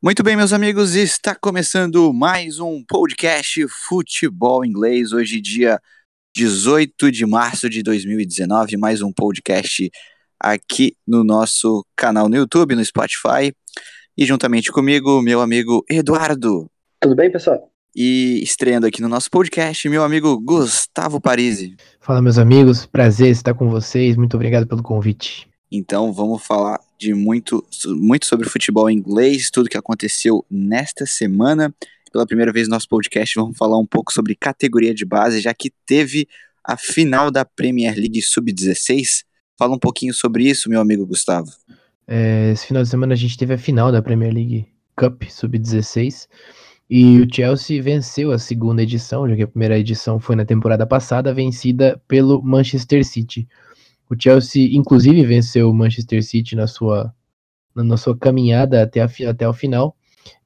Muito bem, meus amigos, está começando mais um podcast Futebol Inglês, hoje dia 18 de março de 2019, mais um podcast aqui no nosso canal no YouTube, no Spotify, e juntamente comigo, meu amigo Eduardo. Tudo bem, pessoal? E estreando aqui no nosso podcast, meu amigo Gustavo Parisi. Fala, meus amigos, prazer estar com vocês, muito obrigado pelo convite. Então vamos falar de muito sobre futebol inglês, tudo que aconteceu nesta semana. Pela primeira vez no nosso podcast vamos falar um pouco sobre categoria de base, já que teve a final da Premier League Sub-16. Fala um pouquinho sobre isso, meu amigo Gustavo. Esse final de semana a gente teve a final da Premier League Cup Sub-16 e o Chelsea venceu a segunda edição, já que a primeira edição foi na temporada passada, vencida pelo Manchester City. O Chelsea, inclusive, venceu o Manchester City na sua caminhada até o final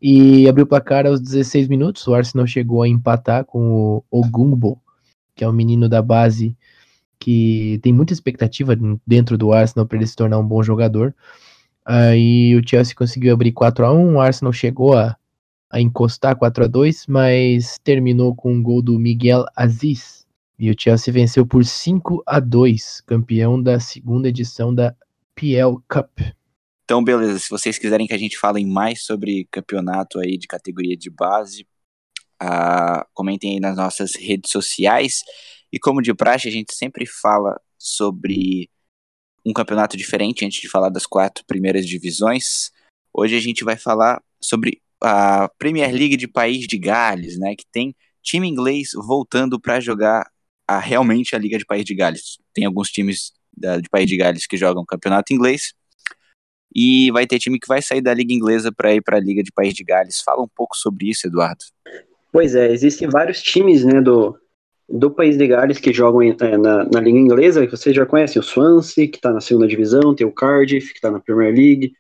e abriu o placar aos 16 minutos. O Arsenal chegou a empatar com o Ogumbo, que é um menino da base que tem muita expectativa dentro do Arsenal para ele se tornar um bom jogador. Aí o Chelsea conseguiu abrir 4-1, o Arsenal chegou a encostar 4-2, mas terminou com um gol do Miguel Aziz. E o Chelsea venceu por 5-2, campeão da segunda edição da PL Cup. Então, beleza, se vocês quiserem que a gente fale mais sobre campeonato aí de categoria de base, comentem aí nas nossas redes sociais. E como de praxe, a gente sempre fala sobre um campeonato diferente antes de falar das 4 primeiras divisões. Hoje a gente vai falar sobre a Premier League de País de Gales, né, que tem time inglês voltando para jogar realmente a Liga de País de Gales. Tem alguns times de País de Gales que jogam campeonato inglês, e vai ter time que vai sair da Liga Inglesa para ir para a Liga de País de Gales. Fala um pouco sobre isso, Eduardo. Pois é, existem vários times, né, do País de Gales que jogam na Liga Inglesa, que vocês já conhecem, o Swansea, que está na segunda divisão, tem o Cardiff, que está na Premier League,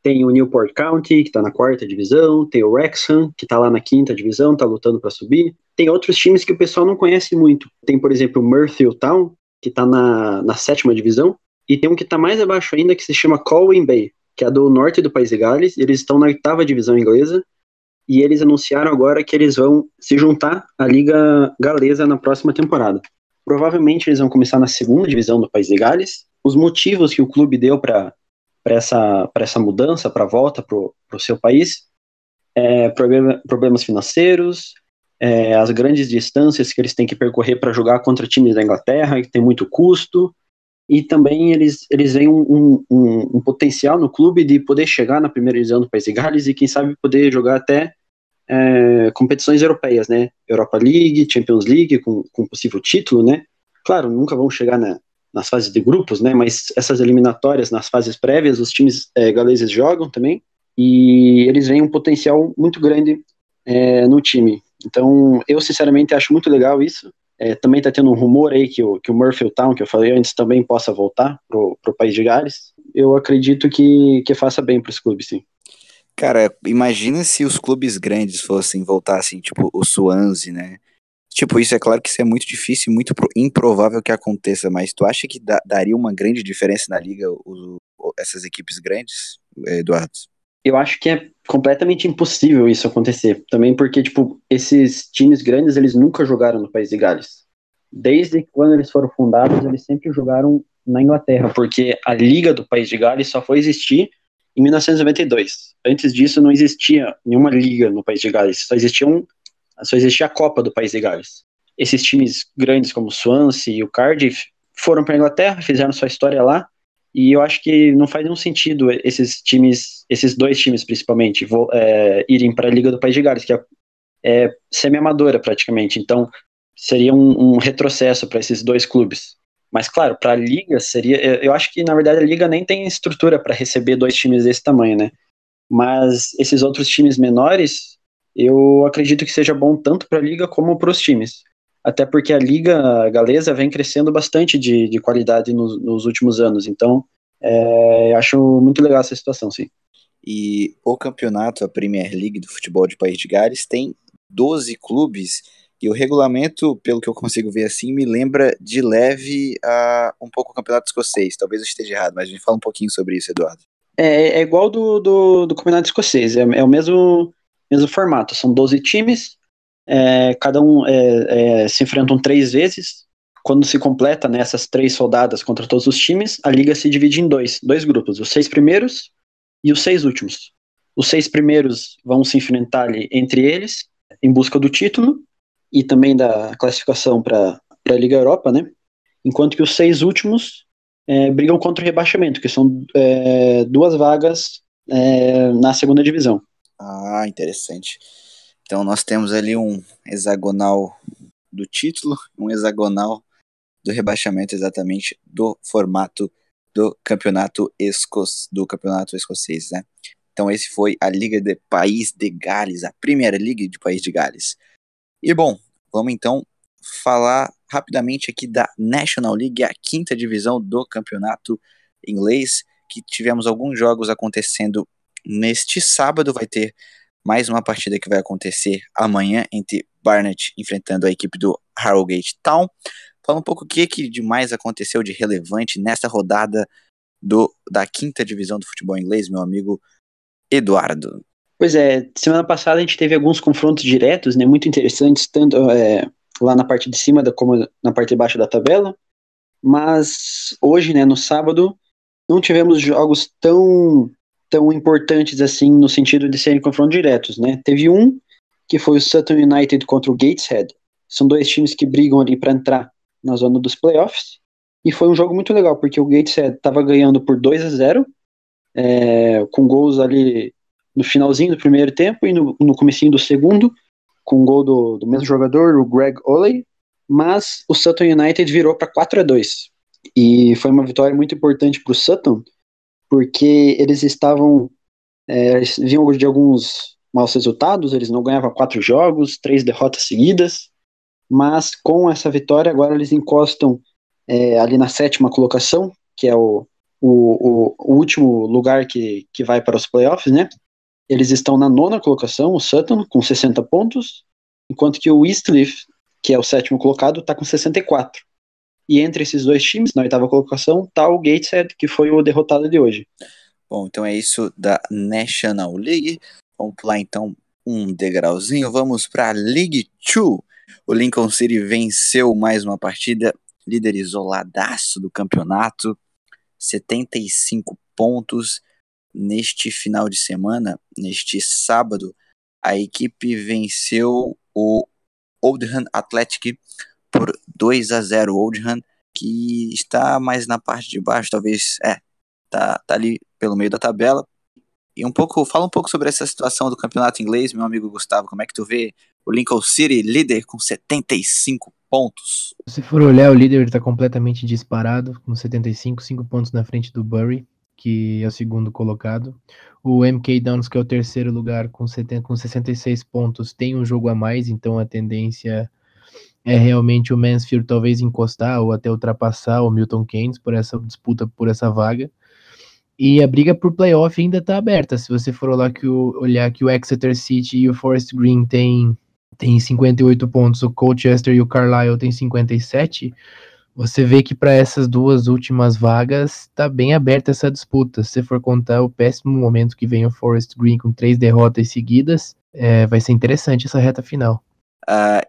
tem o Newport County, que está na 4ª divisão, tem o Wrexham, que está lá na 5ª divisão, está lutando para subir. Tem outros times que o pessoal não conhece muito. Tem, por exemplo, o Murfield Town, que está na 7ª divisão, e tem um que está mais abaixo ainda, que se chama Colwyn Bay, que é do norte do País de Gales. Eles estão na 8ª divisão inglesa, e eles anunciaram agora que eles vão se juntar à Liga Galesa na próxima temporada. Provavelmente eles vão começar na 2ª divisão do País de Gales. Os motivos que o clube deu para essa mudança, para a volta para o seu país, problemas financeiros, as grandes distâncias que eles têm que percorrer para jogar contra times da Inglaterra, que tem muito custo, e também eles veem um potencial no clube de poder chegar na primeira divisão do País de Gales e quem sabe poder jogar até competições europeias, né? Europa League, Champions League, com possível título, né? Claro, nunca vão chegar nas fases de grupos, né? Mas essas eliminatórias, nas fases prévias, os times galeses jogam também, e eles veem um potencial muito grande no time. Então, eu sinceramente acho muito legal isso. Também está tendo um rumor aí que o Murfield Town, que eu falei antes, também possa voltar pro País de Gales. Eu acredito que faça bem para os clubes, sim. Cara, imagina se os clubes grandes voltassem, tipo o Swansea, né? Tipo, isso é claro que isso é muito difícil e muito improvável que aconteça, mas tu acha que daria uma grande diferença na liga essas equipes grandes, Eduardo? Eu acho que é completamente impossível isso acontecer, também porque, tipo, esses times grandes, eles nunca jogaram no País de Gales. Desde quando eles foram fundados, eles sempre jogaram na Inglaterra, porque a Liga do País de Gales só foi existir em 1992. Antes disso, não existia nenhuma liga no País de Gales, só existia a Copa do País de Gales. Esses times grandes como o Swansea e o Cardiff foram para a Inglaterra, fizeram sua história lá, e eu acho que não faz nenhum sentido esses dois times principalmente, irem para a Liga do País de Gales, que é semi-amadora praticamente. Então, seria um retrocesso para esses dois clubes. Mas, claro, para a Liga seria... Eu acho que, na verdade, a Liga nem tem estrutura para receber 2 times desse tamanho, né? Mas esses outros times menores, eu acredito que seja bom tanto para a Liga como para os times. Até porque a Liga Galesa vem crescendo bastante de qualidade nos últimos anos. Então, acho muito legal essa situação, sim. E o campeonato, a Premier League do futebol de País de Gales, tem 12 clubes, e o regulamento, pelo que eu consigo ver assim, me lembra de leve um pouco o campeonato escocês. Talvez eu esteja errado, mas me fala um pouquinho sobre isso, Eduardo. É igual do Campeonato Escocês, é o mesmo formato. São 12 times, cada um se enfrentam 3 vezes. Quando se completa, né, essas 3 rodadas contra todos os times, a liga se divide em dois grupos, os 6 primeiros e os 6 últimos. Os 6 primeiros vão se enfrentar ali entre eles, em busca do título e também da classificação para a Liga Europa, né? Enquanto que os 6 últimos brigam contra o rebaixamento, que são 2 vagas na segunda divisão. Ah, interessante. Então nós temos ali um hexagonal do título, um hexagonal do rebaixamento, exatamente do formato do campeonato escocês, né? Então esse foi a Liga de País de Gales, a Primeira Liga de País de Gales. E bom, vamos então falar rapidamente aqui da National League, a 5ª divisão do campeonato inglês, que tivemos alguns jogos acontecendo neste sábado. Vai ter mais uma partida que vai acontecer amanhã entre Barnet enfrentando a equipe do Harrogate Town. Fala um pouco o que de mais aconteceu de relevante nesta rodada da 5ª divisão do futebol inglês, meu amigo Eduardo. Pois é, semana passada a gente teve alguns confrontos diretos, né, muito interessantes, tanto lá na parte de cima como na parte de baixo da tabela, mas hoje, né, no sábado, não tivemos jogos tão importantes assim, no sentido de serem confrontos diretos, né. Teve um, que foi o Sutton United contra o Gateshead. São 2 times que brigam ali para entrar na zona dos playoffs, e foi um jogo muito legal, porque o Gateshead estava ganhando por 2-0, com gols ali no finalzinho do primeiro tempo e no comecinho do segundo, com um gol do mesmo jogador, o Greg Oley, mas o Sutton United virou para 4-2. E foi uma vitória muito importante para o Sutton, porque eles vinham de alguns maus resultados, eles não ganhavam 4 jogos, 3 derrotas seguidas, mas com essa vitória agora eles encostam ali na 7ª colocação, que é o último lugar que vai para os playoffs, né? Eles estão na 9ª colocação, o Sutton, com 60 pontos, enquanto que o Eastleigh, que é o 7º colocado, está com 64. E entre esses 2 times, na 8ª colocação, está o Gateshead, que foi o derrotado de hoje. Bom, então é isso da National League. Vamos pular então um degrauzinho. Vamos para a League 2. O Lincoln City venceu mais uma partida, líder isoladaço do campeonato, 75 pontos. Neste final de semana, neste sábado, a equipe venceu o Oldham Athletic por 2-0. O Oldham, que está mais na parte de baixo, talvez, tá ali pelo meio da tabela. E fala um pouco sobre essa situação do campeonato inglês, meu amigo Gustavo. Como é que tu vê o Lincoln City líder com 75 pontos? Se for olhar, o líder está completamente disparado, com 75, 5 pontos na frente do Bury, que é o segundo colocado. O MK Dons, que é o terceiro lugar, com 66 pontos, tem um jogo a mais, então a tendência é realmente o Mansfield talvez encostar ou até ultrapassar o Milton Keynes por essa disputa por essa vaga. E a briga por playoff ainda está aberta. Se você for olhar que o Exeter City e o Forest Green tem 58 pontos, o Colchester e o Carlisle tem 57, você vê que para essas 2 últimas vagas está bem aberta essa disputa. Se você for contar o péssimo momento que vem o Forest Green com 3 derrotas seguidas, vai ser interessante essa reta final.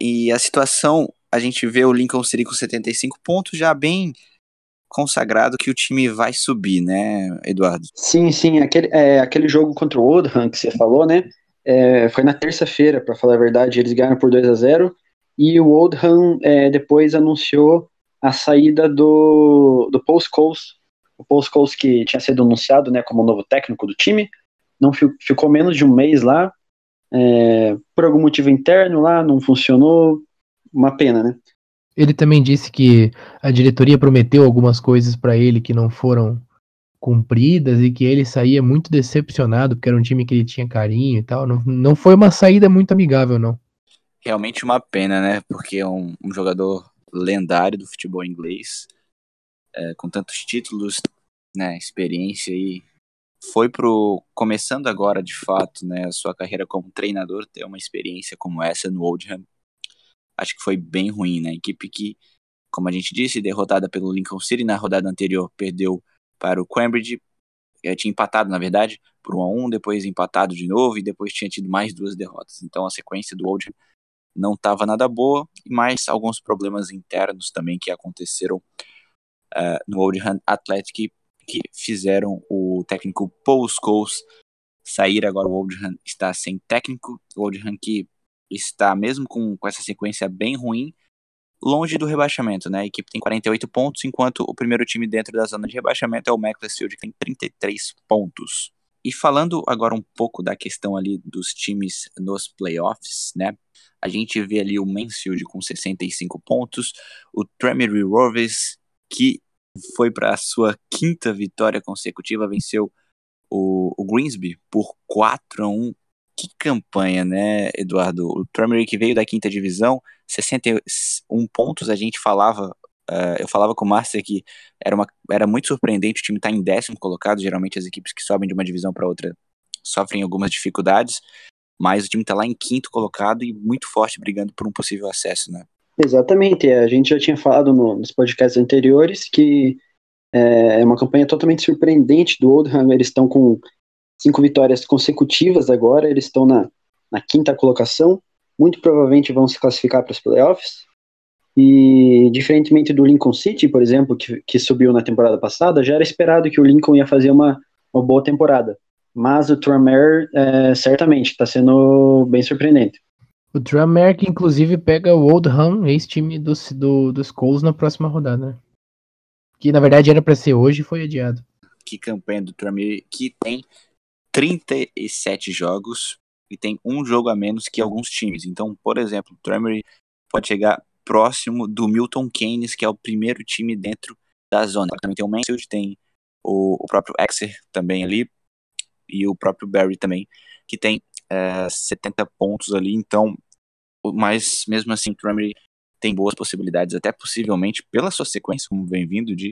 E a situação, a gente vê o Lincoln City com 75 pontos, já bem consagrado que o time vai subir, né, Eduardo? Sim, aquele jogo contra o Oldham que você falou, né? Foi na terça-feira, para falar a verdade, eles ganharam por 2-0, e o Oldham depois anunciou a saída do Paul Scholes. O Paul Scholes, que tinha sido anunciado, né, como novo técnico do time, não ficou menos de um mês lá, por algum motivo interno lá, não funcionou, uma pena, né? Ele também disse que a diretoria prometeu algumas coisas para ele que não foram cumpridas e que ele saía muito decepcionado, porque era um time que ele tinha carinho e tal. Não foi uma saída muito amigável, não. Realmente uma pena, né? Porque é um jogador lendário do futebol inglês, com tantos títulos, né? Experiência e foi começando agora de fato, né? A sua carreira como treinador, ter uma experiência como essa no Oldham, acho que foi bem ruim, né? Equipe que, como a gente disse, derrotada pelo Lincoln City na rodada anterior, perdeu para o Cambridge. tinha empatado, na verdade, por 1-1, depois empatado de novo, e depois tinha tido mais 2 derrotas. Então a sequência do Oldham não estava nada boa, e mais alguns problemas internos também que aconteceram no Oldham Athletic, que fizeram o técnico Paul Scholes sair. Agora o Oldham está sem técnico, o Oldham que está, mesmo com essa sequência bem ruim, longe do rebaixamento, né? A equipe tem 48 pontos, enquanto o primeiro time dentro da zona de rebaixamento é o Macclesfield, que tem 33 pontos. E falando agora um pouco da questão ali dos times nos playoffs, né? A gente vê ali o Mansfield com 65 pontos, o Tranmere Rovers, que foi para a sua 5ª vitória consecutiva, venceu o Grimsby por 4-1. Que campanha, né, Eduardo? O Tranmere, que veio da 5ª divisão, 61 pontos. A gente falava, eu falava com o Márcio que era muito surpreendente o time estar em 10º colocado. Geralmente as equipes que sobem de uma divisão para outra sofrem algumas dificuldades, mas o time está lá em 5º colocado e muito forte, brigando por um possível acesso, né? Exatamente, a gente já tinha falado nos podcasts anteriores que é uma campanha totalmente surpreendente do Oldham. Eles estão com 5 vitórias consecutivas agora, eles estão na 5ª colocação, muito provavelmente vão se classificar para os playoffs, e diferentemente do Lincoln City, por exemplo, que subiu na temporada passada, já era esperado que o Lincoln ia fazer uma boa temporada, mas o Tranmere certamente está sendo bem surpreendente. O Tranmere que inclusive pega o Oldham, ex-time dos Scholes, na próxima rodada, né? Que na verdade era para ser hoje e foi adiado. Que campanha do Tranmere, que tem 37 jogos e tem um jogo a menos que alguns times. Então, por exemplo, o Tranmere pode chegar próximo do Milton Keynes, que é o primeiro time dentro da zona. Também tem o Mansfield, tem o próprio Exeter também ali, e o próprio Barry também, que tem 70 pontos ali. Então, mas mesmo assim, o Tranmere tem boas possibilidades, até possivelmente pela sua sequência, como vem vindo, de,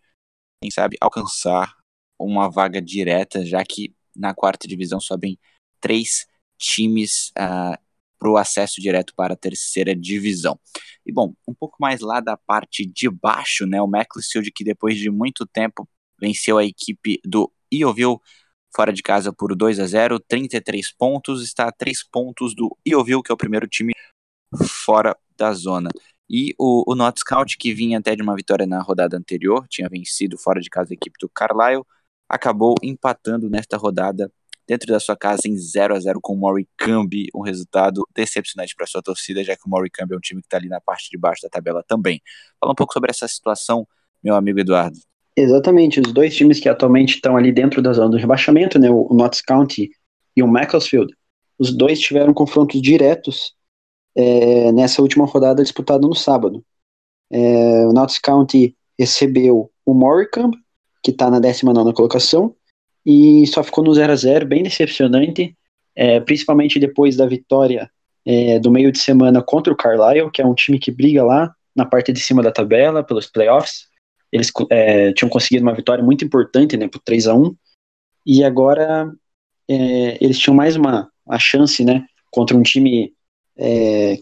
quem sabe, alcançar uma vaga direta, já que na 4ª divisão sobem 3 times para o acesso direto para a 3ª divisão. E bom, um pouco mais lá da parte de baixo, né, o Macclesfield, que depois de muito tempo venceu a equipe do Yeovil fora de casa por 2-0, 33 pontos, está a 3 pontos do Yeovil, que é o primeiro time fora da zona. E o Notts County, que vinha até de uma vitória na rodada anterior, tinha vencido fora de casa a equipe do Carlisle, acabou empatando nesta rodada dentro da sua casa em 0-0 com o Morecambe, um resultado decepcionante para sua torcida, já que o Morecambe é um time que está ali na parte de baixo da tabela também. Fala um pouco sobre essa situação, meu amigo Eduardo. Exatamente, os dois times que atualmente estão ali dentro da zona do rebaixamento, né, o Notts County e o Macclesfield, os dois tiveram confrontos diretos nessa última rodada disputada no sábado. O Notts County recebeu o Morecambe, que está na 19ª colocação, e só ficou no 0-0, bem decepcionante, principalmente depois da vitória do meio de semana contra o Carlisle, que é um time que briga lá na parte de cima da tabela, pelos playoffs. Eles tinham conseguido uma vitória muito importante, né, por 3-1, e agora eles tinham mais uma chance, né, contra um time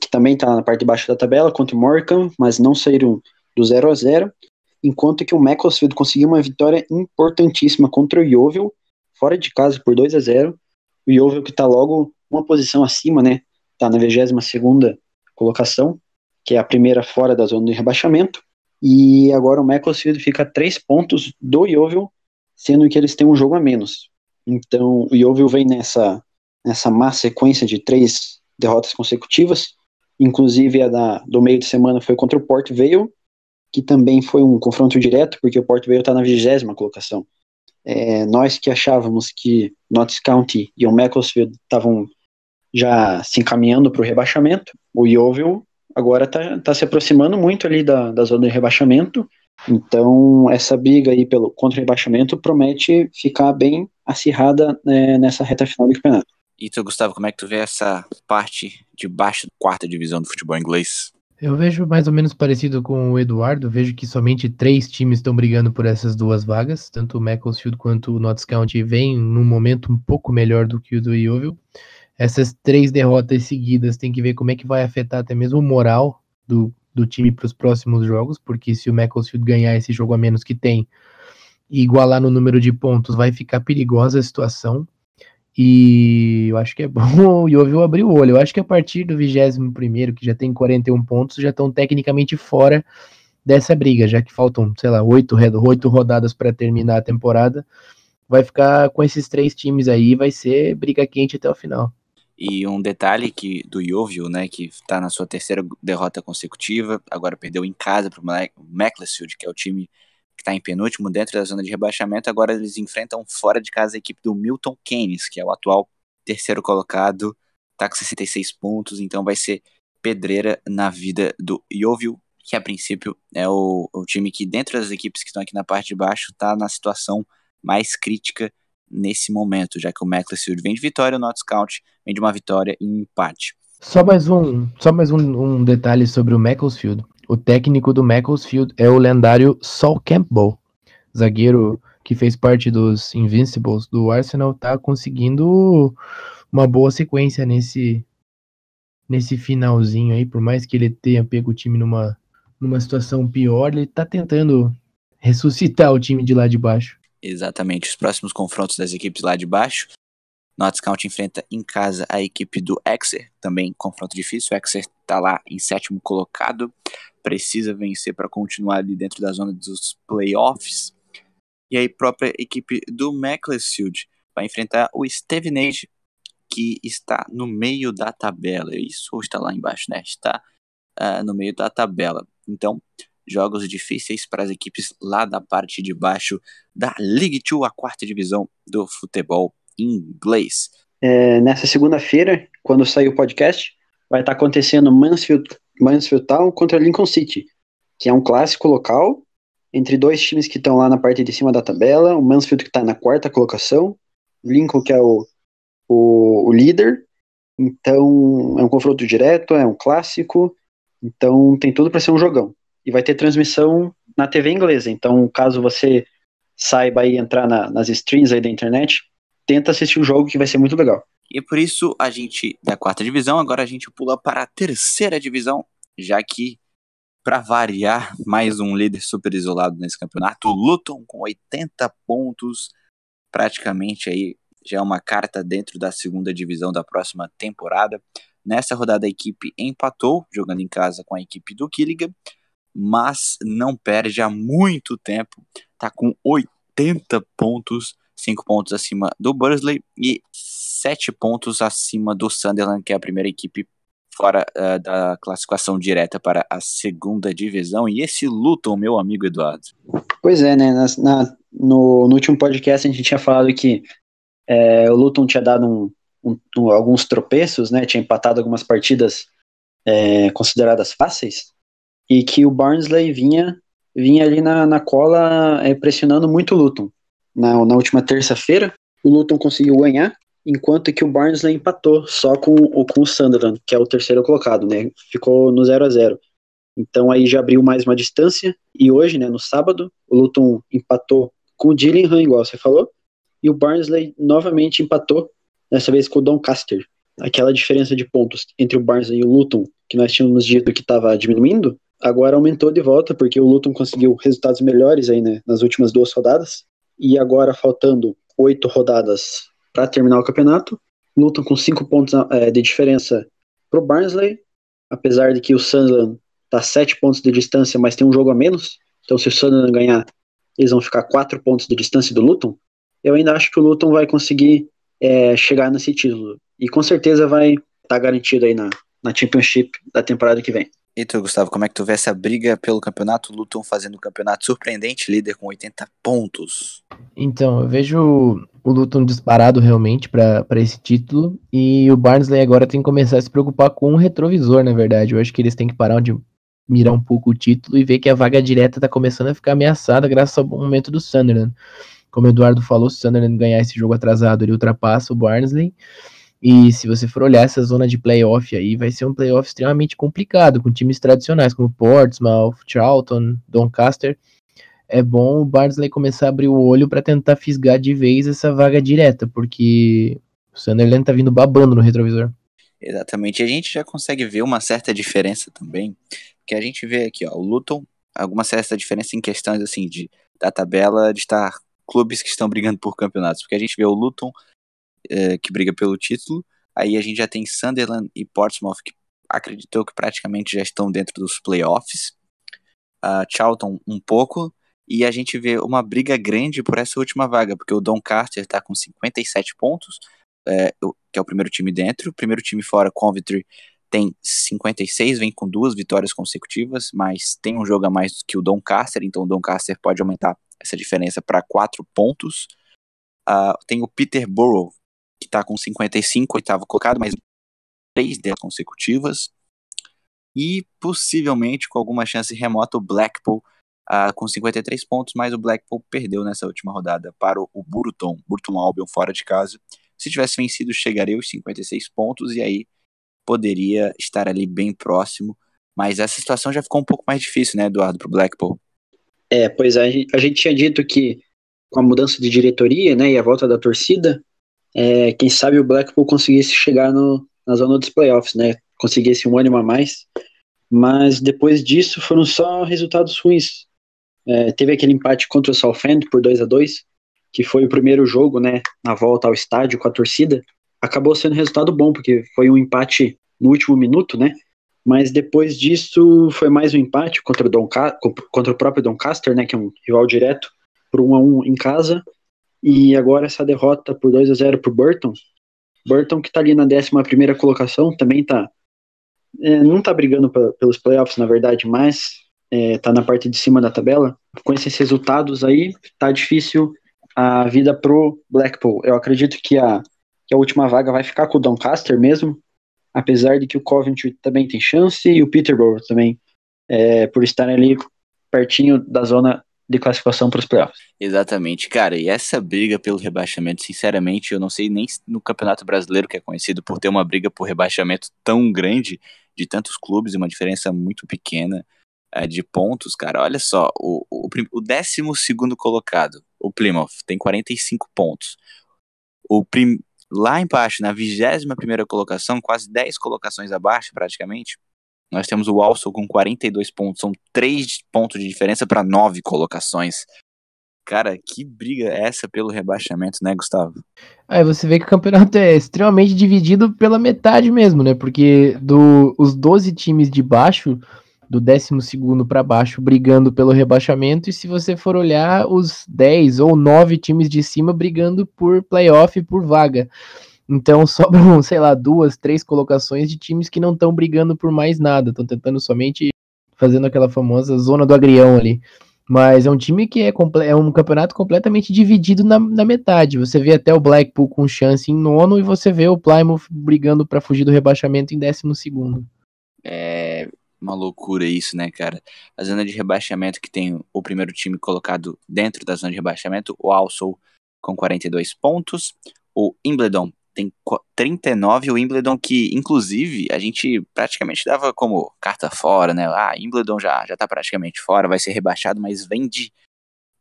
que também está na parte de baixo da tabela, contra o Morecambe, mas não saíram do 0-0, enquanto que o Macclesfield conseguiu uma vitória importantíssima contra o Yeovil, fora de casa por 2-0, o Yeovil que está logo uma posição acima, né, está na 22ª colocação, que é a primeira fora da zona de rebaixamento, e agora o Macclesfield fica a 3 pontos do Yeovil, sendo que eles têm um jogo a menos. Então o Yeovil vem nessa má sequência de 3 derrotas consecutivas, inclusive a do meio de semana foi contra o Port Vale, que também foi um confronto direto, porque o Port Vale está na 20ª colocação. Nós que achávamos que Notts County e o Macclesfield estavam já se encaminhando para o rebaixamento, o Yeovil agora está se aproximando muito ali da zona de rebaixamento, então essa briga aí contra o rebaixamento promete ficar bem acirrada nessa reta final do campeonato. E tu, Gustavo, como é que tu vê essa parte de baixo da 4ª divisão do futebol inglês? Eu vejo mais ou menos parecido com o Eduardo, vejo que somente 3 times estão brigando por essas 2 vagas, tanto o Macclesfield quanto o Notts County vem num momento um pouco melhor do que o do Yeovil. Essas 3 derrotas seguidas tem que ver como é que vai afetar até mesmo o moral do time para os próximos jogos, porque se o Macclesfield ganhar esse jogo a menos que tem, e igualar no número de pontos, vai ficar perigosa a situação. E eu acho que é bom o Yeovil abrir o olho. Eu acho que a partir do 21º, que já tem 41 pontos, já estão tecnicamente fora dessa briga, já que faltam, sei lá, 8 rodadas para terminar a temporada. Vai ficar com esses 3 times aí, vai ser briga quente até o final. E um detalhe que do Yeovil, né, que está na sua terceira derrota consecutiva, agora perdeu em casa para o Macclesfield, que é o time que está em penúltimo dentro da zona de rebaixamento. Agora eles enfrentam fora de casa a equipe do Milton Keynes, que é o atual terceiro colocado, está com 66 pontos, então vai ser pedreira na vida do Yeovil, que a princípio é o time que, dentro das equipes que estão aqui na parte de baixo, está na situação mais crítica nesse momento, já que o Macclesfield vem de vitória, o Notts County vem de uma vitória e um empate. Só mais um detalhe sobre o Macclesfield. O técnico do Macclesfield é o lendário Sol Campbell, zagueiro que fez parte dos Invincibles do Arsenal, tá conseguindo uma boa sequência nesse finalzinho aí, por mais que ele tenha pego o time numa situação pior, ele tá tentando ressuscitar o time de lá de baixo. Exatamente, os próximos confrontos das equipes lá de baixo. Notts County enfrenta em casa a equipe do Exeter, também confronto difícil. O Exeter está lá em 7º colocado, precisa vencer para continuar ali dentro da zona dos playoffs. E aí, a própria equipe do Macclesfield vai enfrentar o Stevenage, que está no meio da tabela. Isso, ou está lá embaixo, né? Está no meio da tabela. Então, jogos difíceis para as equipes lá da parte de baixo da League 2, a 4ª divisão do futebol inglês. Nessa segunda-feira, quando sair o podcast, vai estar acontecendo Mansfield Town contra Lincoln City, que é um clássico local entre 2 times que estão lá na parte de cima da tabela. O Mansfield que está na 4ª colocação, Lincoln que é o líder. Então é um confronto direto, é um clássico, então tem tudo para ser um jogão. E vai ter transmissão na TV inglesa, então caso você saiba aí entrar nas streams aí da internet, tenta assistir o jogo que vai ser muito legal. E por isso a gente, da 4ª divisão, agora a gente pula para a 3ª divisão, já que, para variar, mais um líder super isolado nesse campeonato, o Luton com 80 pontos, praticamente aí já é uma carta dentro da 2ª divisão da próxima temporada. Nessa rodada a equipe empatou, jogando em casa com a equipe do Gillingham, mas não perde há muito tempo, está com 80 pontos, 5 pontos acima do Bursley e 7 pontos acima do Sunderland, que é a primeira equipe fora da classificação direta para a 2ª divisão. E esse Luton, meu amigo Eduardo? Pois é, né? No último podcast a gente tinha falado que o Luton tinha dado alguns tropeços, né? Tinha empatado algumas partidas consideradas fáceis, e que o Barnsley vinha ali na cola, pressionando muito o Luton. Na última terça-feira, o Luton conseguiu ganhar, enquanto que o Barnsley empatou só com o Sunderland, que é o terceiro colocado, né? Ficou no 0-0. Então aí já abriu mais uma distância, e hoje, né, no sábado, o Luton empatou com o Gillingham, igual você falou, e o Barnsley novamente empatou, dessa vez com o Doncaster. Aquela diferença de pontos entre o Barnsley e o Luton, que nós tínhamos dito que estava diminuindo, agora aumentou de volta, porque o Luton conseguiu resultados melhores aí, né, nas últimas 2 rodadas, e agora faltando 8 rodadas para terminar o campeonato, Luton com 5 pontos de diferença para o Barnsley, apesar de que o Sunderland está a 7 pontos de distância, mas tem um jogo a menos, então se o Sunderland ganhar, eles vão ficar 4 pontos de distância do Luton. Eu ainda acho que o Luton vai conseguir chegar nesse título, e com certeza vai estar garantido aí na Championship da temporada que vem. E tu, Gustavo, como é que tu vê essa briga pelo campeonato? O Luton fazendo um campeonato surpreendente, líder com 80 pontos. Então, eu vejo o Luton disparado realmente para esse título, e o Barnsley agora tem que começar a se preocupar com o retrovisor, na verdade. Eu acho que eles têm que parar de mirar um pouco o título e ver que a vaga direta tá começando a ficar ameaçada graças ao bom momento do Sunderland. Como o Eduardo falou, se o Sunderland ganhar esse jogo atrasado, ele ultrapassa o Barnsley. E se você for olhar essa zona de playoff aí, vai ser um playoff extremamente complicado, com times tradicionais como Portsmouth, Charlton, Doncaster. É bom o Barnsley começar a abrir o olho para tentar fisgar de vez essa vaga direta, porque o Sunderland tá vindo babando no retrovisor. Exatamente, e a gente já consegue ver uma certa diferença também, porque a gente vê aqui, ó, o Luton, alguma certa diferença em questões assim de da tabela de estar clubes que estão brigando por campeonatos, porque a gente vê o Luton, que briga pelo título, aí a gente já tem Sunderland e Portsmouth, que acreditou que praticamente já estão dentro dos playoffs, Charlton um pouco, e a gente vê uma briga grande por essa última vaga, porque o Doncaster está com 57 pontos, que é o primeiro time dentro, o primeiro time fora, Coventry, tem 56, vem com 2 vitórias consecutivas, mas tem um jogo a mais que o Doncaster, então o Doncaster pode aumentar essa diferença para 4 pontos. Tem o Peterborough, que está com 55, oitavo colocado, mas 3 delas consecutivas. E possivelmente, com alguma chance remota, o Blackpool com 53 pontos, mas o Blackpool perdeu nessa última rodada para o Burton Albion fora de casa. Se tivesse vencido, chegaria aos 56 pontos e aí poderia estar ali bem próximo, mas essa situação já ficou um pouco mais difícil, né, Eduardo, para o Blackpool? Pois a gente tinha dito que com a mudança de diretoria, né, e a volta da torcida, quem sabe o Blackpool conseguisse chegar na zona dos playoffs, né, conseguisse um ânimo a mais, mas depois disso foram só resultados ruins. Teve aquele empate contra o Southend por 2-2, que foi o primeiro jogo, né, na volta ao estádio com a torcida. Acabou sendo resultado bom, porque foi um empate no último minuto, né? Mas depois disso foi mais um empate contra o próprio Doncaster, né? Que é um rival direto, por 1-1 em casa. E agora essa derrota por 2-0 pro Burton. Burton que tá ali na 11ª colocação, também tá... não tá brigando pelos playoffs, na verdade, mas tá na parte de cima da tabela. Com esses resultados aí, tá difícil a vida pro Blackpool. Eu acredito que a última vaga vai ficar com o Doncaster mesmo, apesar de que o Coventry também tem chance e o Peterborough também, por estarem ali pertinho da zona de classificação para os playoffs. Exatamente, cara, e essa briga pelo rebaixamento, sinceramente, eu não sei nem no Campeonato Brasileiro, que é conhecido por ter uma briga por rebaixamento tão grande, de tantos clubes, e uma diferença muito pequena de pontos, cara. Olha só, o 12º colocado, o Plymouth, tem 45 pontos. Lá embaixo, na 21ª colocação, quase 10 colocações abaixo, praticamente, nós temos o Walsall com 42 pontos. São 3 pontos de diferença para 9 colocações. Cara, que briga é essa pelo rebaixamento, né, Gustavo? Aí você vê que o campeonato é extremamente dividido pela metade mesmo, né? Porque os 12 times de baixo, do 12º para baixo, brigando pelo rebaixamento, e se você for olhar, os 10 ou 9 times de cima brigando por playoff e por vaga. Então sobram, sei lá, 2, 3 colocações de times que não estão brigando por mais nada, estão tentando somente fazendo aquela famosa zona do agrião ali. Mas é um time que é um campeonato completamente dividido na metade. Você vê até o Blackpool com chance em 9º e você vê o Plymouth brigando para fugir do rebaixamento em 12º. É uma loucura isso, né, cara? A zona de rebaixamento que tem o primeiro time colocado dentro da zona de rebaixamento, o Walsall com 42 pontos, o Wimbledon tem 39, o Wimbledon que, inclusive, a gente praticamente dava como carta fora, né? Wimbledon já tá praticamente fora, vai ser rebaixado, mas vem de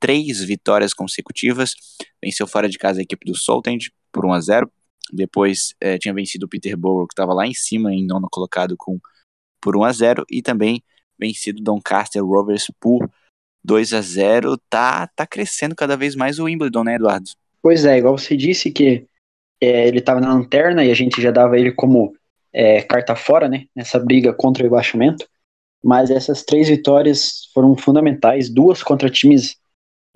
3 vitórias consecutivas. Venceu fora de casa a equipe do Southend por 1-0. Depois tinha vencido o Peterborough, que estava lá em cima, em 9º colocado, por 1-0. E também vencido o Doncaster Rovers por 2-0. Tá crescendo cada vez mais o Wimbledon, né, Eduardo? Pois é, igual você disse que ele estava na lanterna e a gente já dava ele como carta fora, né, nessa briga contra o rebaixamento, mas essas 3 vitórias foram fundamentais, 2 contra times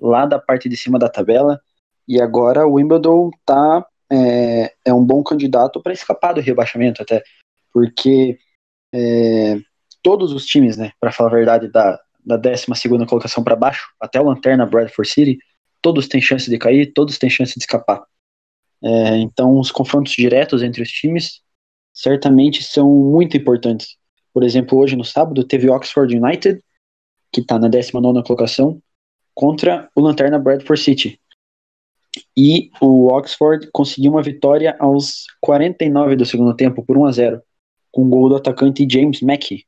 lá da parte de cima da tabela, e agora o Wimbledon é um bom candidato para escapar do rebaixamento até, porque todos os times, né, para falar a verdade, da 12ª colocação para baixo, até o lanterna Bradford City, todos têm chance de cair, todos têm chance de escapar. Então, os confrontos diretos entre os times certamente são muito importantes. Por exemplo, hoje no sábado teve o Oxford United, que está na 19ª colocação, contra o lanterna Bradford City. E o Oxford conseguiu uma vitória aos 49 do segundo tempo, por 1-0, com o gol do atacante James Mackey.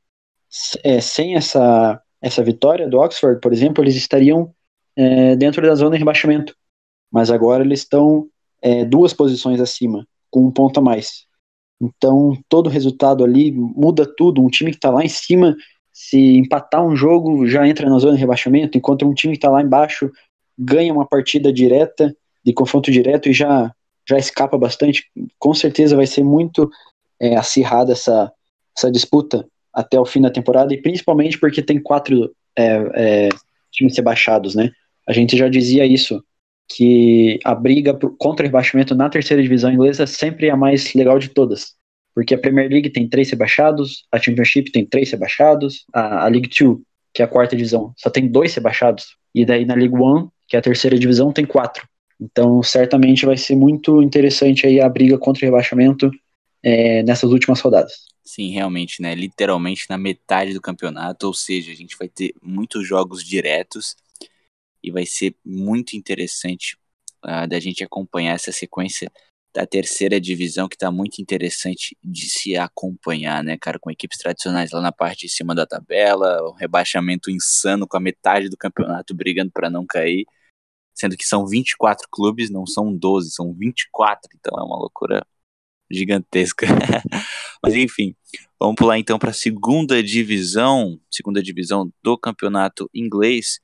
Sem essa vitória do Oxford, por exemplo, eles estariam dentro da zona de rebaixamento. Mas agora eles estão 2 posições acima, com 1 ponto a mais. Então, todo resultado ali muda tudo. Um time que está lá em cima, se empatar um jogo, já entra na zona de rebaixamento, enquanto um time que está lá embaixo, ganha uma partida direta, de confronto direto, e já escapa bastante. Com certeza vai ser muito acirrada essa disputa até o fim da temporada, e principalmente porque tem 4 times rebaixados, né? A gente já dizia isso, que a briga contra o rebaixamento na terceira divisão inglesa sempre é a mais legal de todas, porque a Premier League tem 3 rebaixados, a Championship tem 3 rebaixados, a League 2, que é a quarta divisão, só tem 2 rebaixados, e daí na League 1, que é a terceira divisão, tem 4. Então, certamente vai ser muito interessante aí a briga contra o rebaixamento nessas últimas rodadas. Sim, realmente, né? Literalmente na metade do campeonato, ou seja, a gente vai ter muitos jogos diretos e vai ser muito interessante da gente acompanhar essa sequência da terceira divisão, que tá muito interessante de se acompanhar, né, cara, com equipes tradicionais lá na parte de cima da tabela, um rebaixamento insano com a metade do campeonato brigando para não cair, sendo que são 24 clubes, não são 12, são 24, então é uma loucura gigantesca. Mas enfim, vamos pular então para a segunda divisão do campeonato inglês,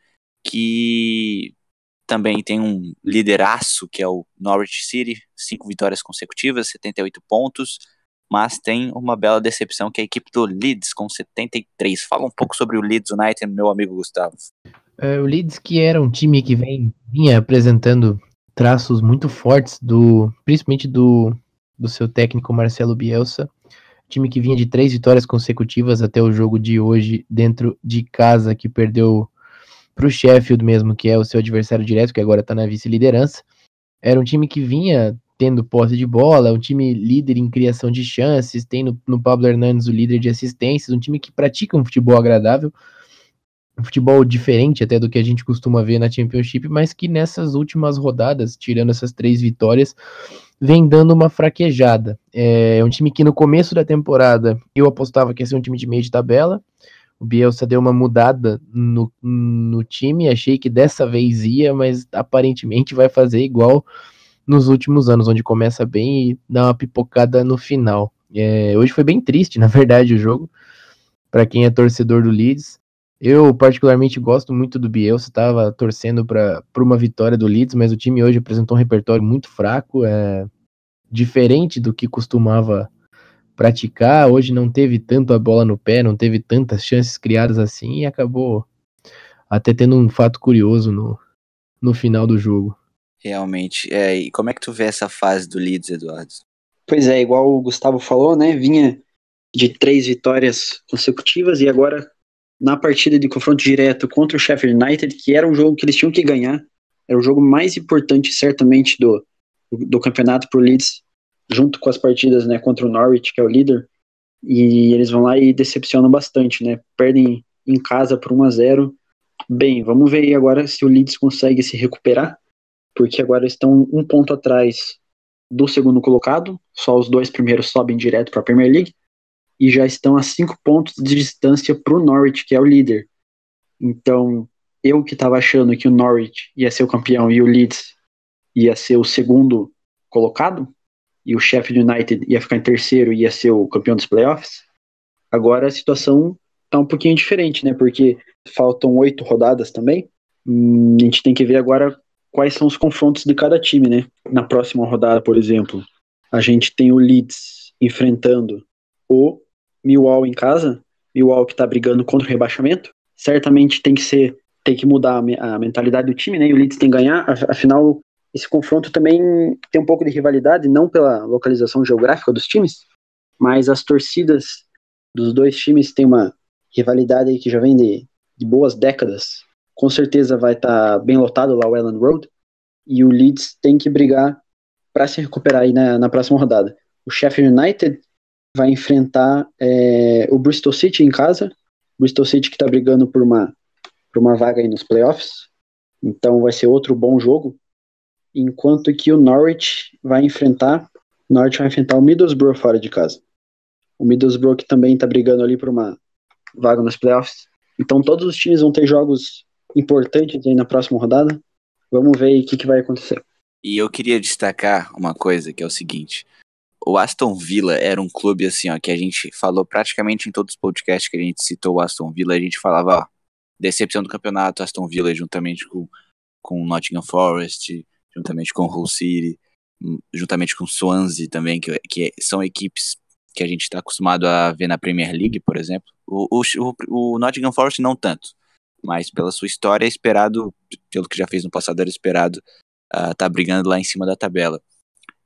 que também tem um lideraço, que é o Norwich City, 5 vitórias consecutivas, 78 pontos, mas tem uma bela decepção, que é a equipe do Leeds, com 73. Fala um pouco sobre o Leeds United, meu amigo Gustavo. O Leeds, que era um time que vinha apresentando traços muito fortes, principalmente do seu técnico Marcelo Bielsa, time que vinha de 3 vitórias consecutivas até o jogo de hoje, dentro de casa, que perdeu para o Sheffield mesmo, que é o seu adversário direto, que agora está na vice-liderança. Era um time que vinha tendo posse de bola, um time líder em criação de chances, tem no Pablo Hernandes o líder de assistências, um time que pratica um futebol agradável, um futebol diferente até do que a gente costuma ver na Championship, mas que nessas últimas rodadas, tirando essas 3 vitórias, vem dando uma fraquejada. É um time que no começo da temporada eu apostava que ia ser um time de meio de tabela. O Bielsa deu uma mudada no time, achei que dessa vez ia, mas aparentemente vai fazer igual nos últimos anos, onde começa bem e dá uma pipocada no final. Hoje foi bem triste, na verdade, o jogo, para quem é torcedor do Leeds. Eu particularmente gosto muito do Bielsa, estava torcendo para uma vitória do Leeds, mas o time hoje apresentou um repertório muito fraco, diferente do que costumava praticar. Hoje não teve tanto a bola no pé, não teve tantas chances criadas assim, e acabou até tendo um fato curioso no final do jogo. Realmente. E como é que tu vê essa fase do Leeds, Eduardo? Pois é, igual o Gustavo falou, né? Vinha de 3 vitórias consecutivas, e agora na partida de confronto direto contra o Sheffield United, que era um jogo que eles tinham que ganhar, era o jogo mais importante certamente do campeonato para o Leeds, junto com as partidas, né, contra o Norwich, que é o líder, e eles vão lá e decepcionam bastante, né? Perdem em casa por 1-0. Bem, vamos ver aí agora se o Leeds consegue se recuperar, porque agora estão 1 ponto atrás do segundo colocado, só os 2 primeiros sobem direto para a Premier League, e já estão a 5 pontos de distância para o Norwich, que é o líder. Então, eu que estava achando que o Norwich ia ser o campeão e o Leeds ia ser o segundo colocado, e o Sheffield United ia ficar em terceiro e ia ser o campeão dos playoffs, agora a situação está um pouquinho diferente, né? Porque faltam 8 rodadas também. A gente tem que ver agora quais são os confrontos de cada time, né? Na próxima rodada, por exemplo, a gente tem o Leeds enfrentando o Millwall em casa, Millwall que está brigando contra o rebaixamento. Certamente tem que mudar a mentalidade do time, né? E o Leeds tem que ganhar, afinal esse confronto também tem um pouco de rivalidade, não pela localização geográfica dos times, mas as torcidas dos 2 times têm uma rivalidade aí que já vem de boas décadas. Com certeza vai estar bem lotado lá o Elland Road, e o Leeds tem que brigar para se recuperar aí na próxima rodada. O Sheffield United vai enfrentar o Bristol City em casa, Bristol City que está brigando por uma vaga aí nos playoffs, então vai ser outro bom jogo, enquanto que o Norwich vai enfrentar o Middlesbrough fora de casa. O Middlesbrough que também está brigando ali por uma vaga nos playoffs. Então todos os times vão ter jogos importantes aí na próxima rodada. Vamos ver aí o que vai acontecer. E eu queria destacar uma coisa, que é o seguinte: o Aston Villa era um clube assim, ó, que a gente falou praticamente em todos os podcasts que a gente citou o Aston Villa, a gente falava, ó, decepção do campeonato, Aston Villa, juntamente com com o Nottingham Forest, juntamente com o Hull City, juntamente com o Swansea também, que são equipes que a gente está acostumado a ver na Premier League, por exemplo. O Nottingham Forest não tanto, mas pela sua história é esperado, pelo que já fez no passado, era esperado tá brigando lá em cima da tabela.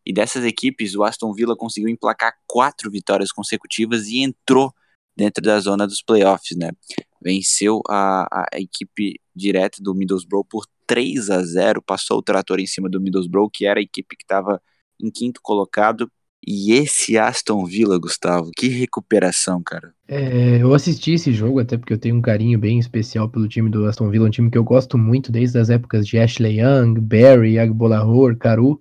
E dessas equipes, o Aston Villa conseguiu emplacar 4 vitórias consecutivas e entrou dentro da zona dos playoffs, né? Venceu a equipe direta do Middlesbrough por 3-0, passou o trator em cima do Middlesbrough, que era a equipe que estava em quinto colocado. E esse Aston Villa, Gustavo, que recuperação, cara. Eu assisti esse jogo até porque eu tenho um carinho bem especial pelo time do Aston Villa, um time que eu gosto muito desde as épocas de Ashley Young, Barry, Agbolahor, Carew.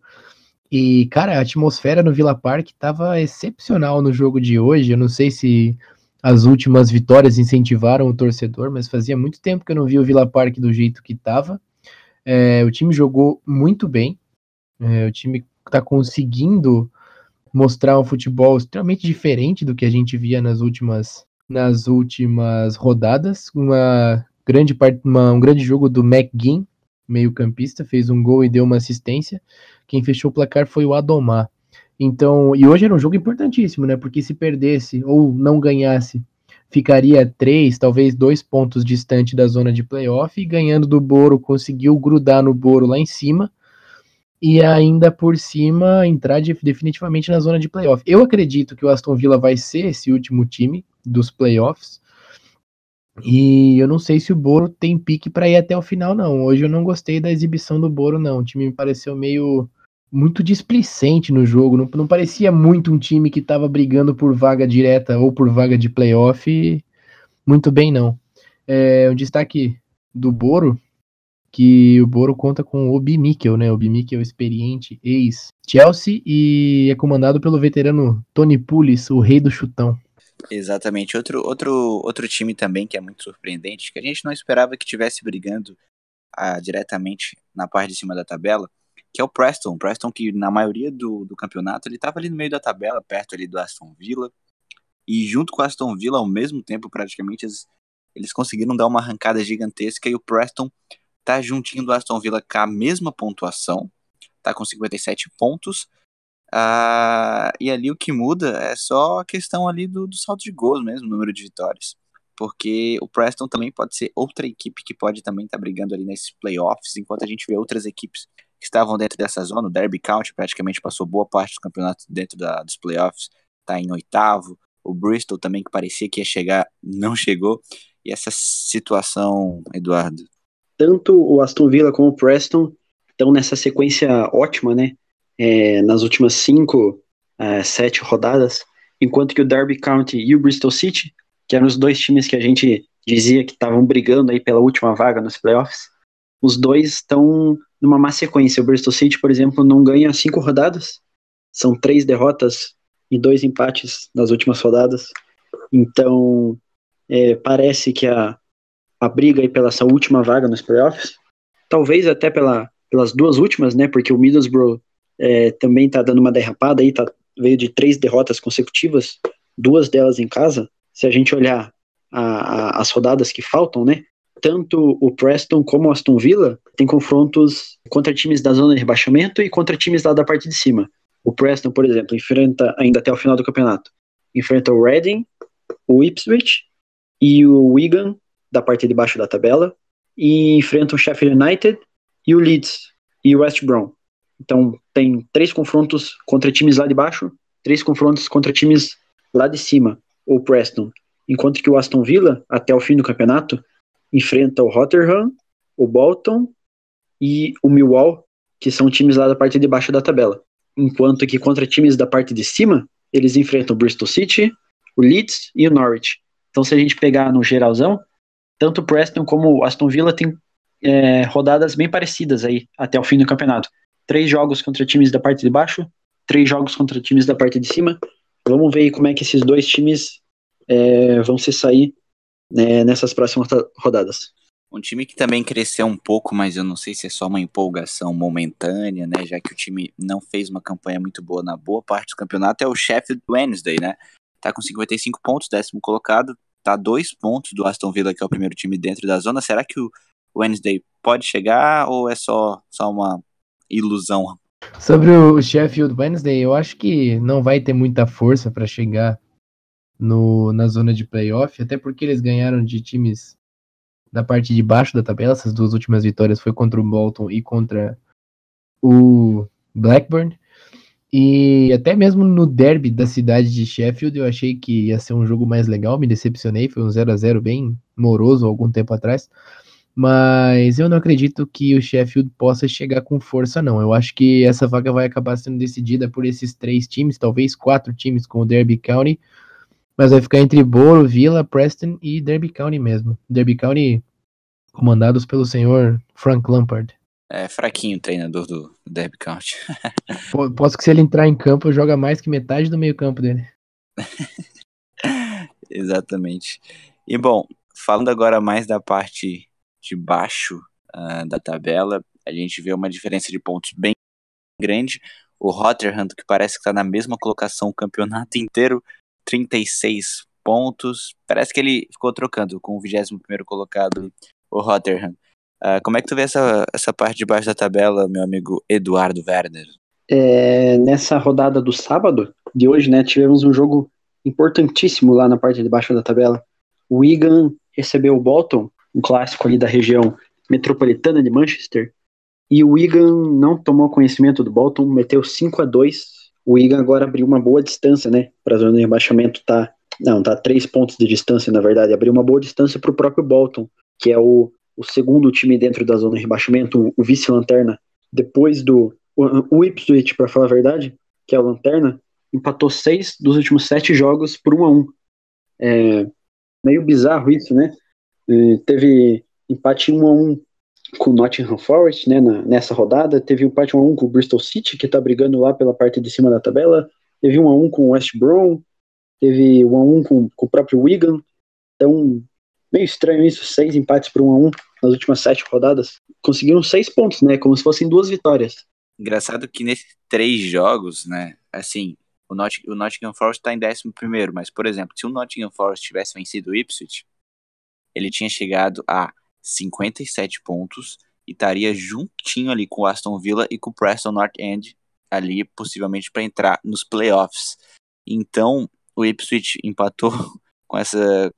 E, cara, a atmosfera no Villa Park tava excepcional no jogo de hoje. Eu não sei se as últimas vitórias incentivaram o torcedor, mas fazia muito tempo que eu não vi o Villa Park do jeito que tava. O time jogou muito bem. O time tá conseguindo mostrar um futebol extremamente diferente do que a gente via nas últimas rodadas. Um grande jogo do McGinn, meio-campista, fez um gol e deu uma assistência. Quem fechou o placar foi o Adomar. Então, e hoje era um jogo importantíssimo, né? Porque se perdesse ou não ganhasse, ficaria 3, talvez 2 pontos distante da zona de playoff, e ganhando do Boro, conseguiu grudar no Boro lá em cima, e ainda por cima entrar definitivamente na zona de playoff. Eu acredito que o Aston Villa vai ser esse último time dos playoffs, e eu não sei se o Boro tem pique para ir até o final, não. Hoje eu não gostei da exibição do Boro, não. O time me pareceu muito displicente no jogo, não parecia muito um time que estava brigando por vaga direta ou por vaga de playoff, muito bem não. Um destaque do Boro, que o Boro conta com o Obi Mikel, né? O Obi Mikel, experiente, ex-Chelsea, e é comandado pelo veterano Tony Pulis, o rei do chutão. Exatamente. Outro time também que é muito surpreendente, que a gente não esperava que estivesse brigando diretamente na parte de cima da tabela, que é o Preston. O Preston que na maioria do campeonato ele estava ali no meio da tabela, perto ali do Aston Villa, e junto com o Aston Villa, ao mesmo tempo praticamente, eles conseguiram dar uma arrancada gigantesca, e o Preston tá juntinho do Aston Villa com a mesma pontuação, tá com 57 pontos, e ali o que muda é só a questão ali do saldo de gols mesmo, número de vitórias, porque o Preston também pode ser outra equipe que pode também estar brigando ali nesses playoffs, enquanto a gente vê outras equipes que estavam dentro dessa zona. O Derby County praticamente passou boa parte do campeonato dentro dos playoffs, tá em 8º, o Bristol também, que parecia que ia chegar, não chegou. E essa situação, Eduardo? Tanto o Aston Villa como o Preston estão nessa sequência ótima, né? Nas últimas 7 rodadas, enquanto que o Derby County e o Bristol City, que eram os dois times que a gente dizia que estavam brigando aí pela última vaga nos playoffs, os dois estão numa má sequência. O Bristol City, por exemplo, não ganha 5 rodadas, são 3 derrotas e 2 empates nas últimas rodadas. Então, parece que a briga aí pela essa última vaga nos playoffs, talvez até pelas 2 últimas, né? Porque o Middlesbrough também tá dando uma derrapada aí, veio de 3 derrotas consecutivas, 2 delas em casa. Se a gente olhar as rodadas que faltam, né? Tanto o Preston como o Aston Villa tem confrontos contra times da zona de rebaixamento e contra times lá da parte de cima. O Preston, por exemplo, enfrenta, ainda até o final do campeonato, enfrenta o Reading, o Ipswich e o Wigan, da parte de baixo da tabela, e enfrenta o Sheffield United e o Leeds e o West Brom. Então tem 3 confrontos contra times lá de baixo, 3 confrontos contra times lá de cima, o Preston. Enquanto que o Aston Villa, até o fim do campeonato, enfrenta o Rotherham, o Bolton e o Millwall, que são times lá da parte de baixo da tabela. Enquanto que contra times da parte de cima, eles enfrentam o Bristol City, o Leeds e o Norwich. Então, se a gente pegar no geralzão, tanto o Preston como o Aston Villa tem rodadas bem parecidas aí até o fim do campeonato. 3 jogos contra times da parte de baixo, 3 jogos contra times da parte de cima. Vamos ver aí como é que esses 2 times vão se sair nessas próximas rodadas. Um time que também cresceu um pouco, mas eu não sei se é só uma empolgação momentânea, né? Já que o time não fez uma campanha muito boa na boa parte do campeonato, é o Sheffield Wednesday, né? Tá com 55 pontos, 10º colocado, tá 2 pontos do Aston Villa, que é o primeiro time dentro da zona. Será que o Wednesday pode chegar ou é só uma ilusão? Sobre o Sheffield Wednesday, eu acho que não vai ter muita força para chegar na zona de playoff, até porque eles ganharam de times da parte de baixo da tabela. Essas duas últimas vitórias foi contra o Bolton e contra o Blackburn. E até mesmo no derby da cidade de Sheffield eu achei que ia ser um jogo mais legal, me decepcionei, foi um 0-0 bem moroso algum tempo atrás. Mas eu não acredito que o Sheffield possa chegar com força, não. Eu acho que essa vaga vai acabar sendo decidida por esses 3 times, talvez 4 times com o Derby County, mas vai ficar entre Borough, Villa, Preston e Derby County mesmo. Derby County comandados pelo senhor Frank Lampard. É fraquinho o treinador do Derby County. Posso que se ele entrar em campo, joga mais que metade do meio campo dele. Exatamente. E bom, falando agora mais da parte de baixo da tabela, a gente vê uma diferença de pontos bem grande. O Rotherham, que parece que está na mesma colocação o campeonato inteiro, 36 pontos. Parece que ele ficou trocando com o 21º colocado, o Rotherham. Como é que tu vê essa parte de baixo da tabela, meu amigo Eduardo Werner? Nessa rodada do sábado de hoje, né, tivemos um jogo importantíssimo lá na parte de baixo da tabela. O Wigan recebeu o Bolton, um clássico ali da região metropolitana de Manchester, e o Wigan não tomou conhecimento do Bolton, meteu 5-2. O Wigan agora abriu uma boa distância, né, para a zona de rebaixamento, tá 3 pontos de distância, na verdade, abriu uma boa distância para o próprio Bolton, que é o segundo time dentro da zona de rebaixamento, o vice-lanterna, depois do o Ipswich, para falar a verdade, que é o lanterna, empatou 6 dos últimos 7 jogos por 1-1. Meio bizarro isso, né? Teve empate 1-1 com o Nottingham Forest, né, nessa rodada. Teve empate 1-1 com o Bristol City, que está brigando lá pela parte de cima da tabela. Teve 1-1 com o West Brom. Teve 1-1 com o próprio Wigan. Então, meio estranho isso, 6 empates por 1-1 nas últimas 7 rodadas. Conseguiram 6 pontos, né, como se fossem 2 vitórias. Engraçado que nesses 3 jogos, né, assim, o Nottingham Forest está em 11º, mas, por exemplo, se o Nottingham Forest tivesse vencido o Ipswich, ele tinha chegado a 57 pontos e estaria juntinho ali com o Aston Villa e com o Preston North End, ali possivelmente para entrar nos playoffs. Então, o Ipswich empatou com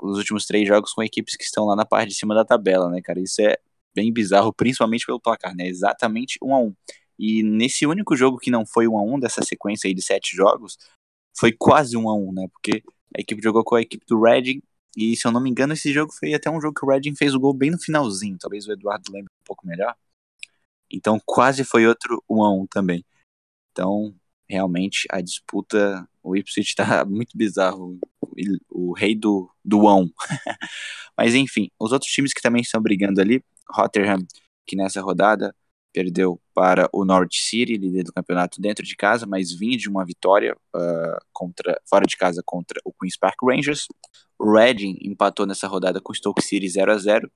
os últimos 3 jogos com equipes que estão lá na parte de cima da tabela, né, cara? Isso é bem bizarro, principalmente pelo placar, né? Exatamente 1-1. E nesse único jogo que não foi 1-1, dessa sequência aí de 7 jogos, foi quase 1-1, né? Porque a equipe jogou com a equipe do Reading, e se eu não me engano, esse jogo foi até um jogo que o Reading fez o gol bem no finalzinho. Talvez o Eduardo lembre um pouco melhor. Então quase foi outro 1-1 também. Então, realmente, a disputa, o Ipswich tá muito bizarro. O rei do 1. Mas enfim, os outros times que também estão brigando ali, Rotherham, que nessa rodada perdeu para o Norwich City, líder do campeonato dentro de casa, mas vinha de uma vitória fora de casa contra o Queen's Park Rangers. O Reading empatou nessa rodada com o Stoke City 0-0.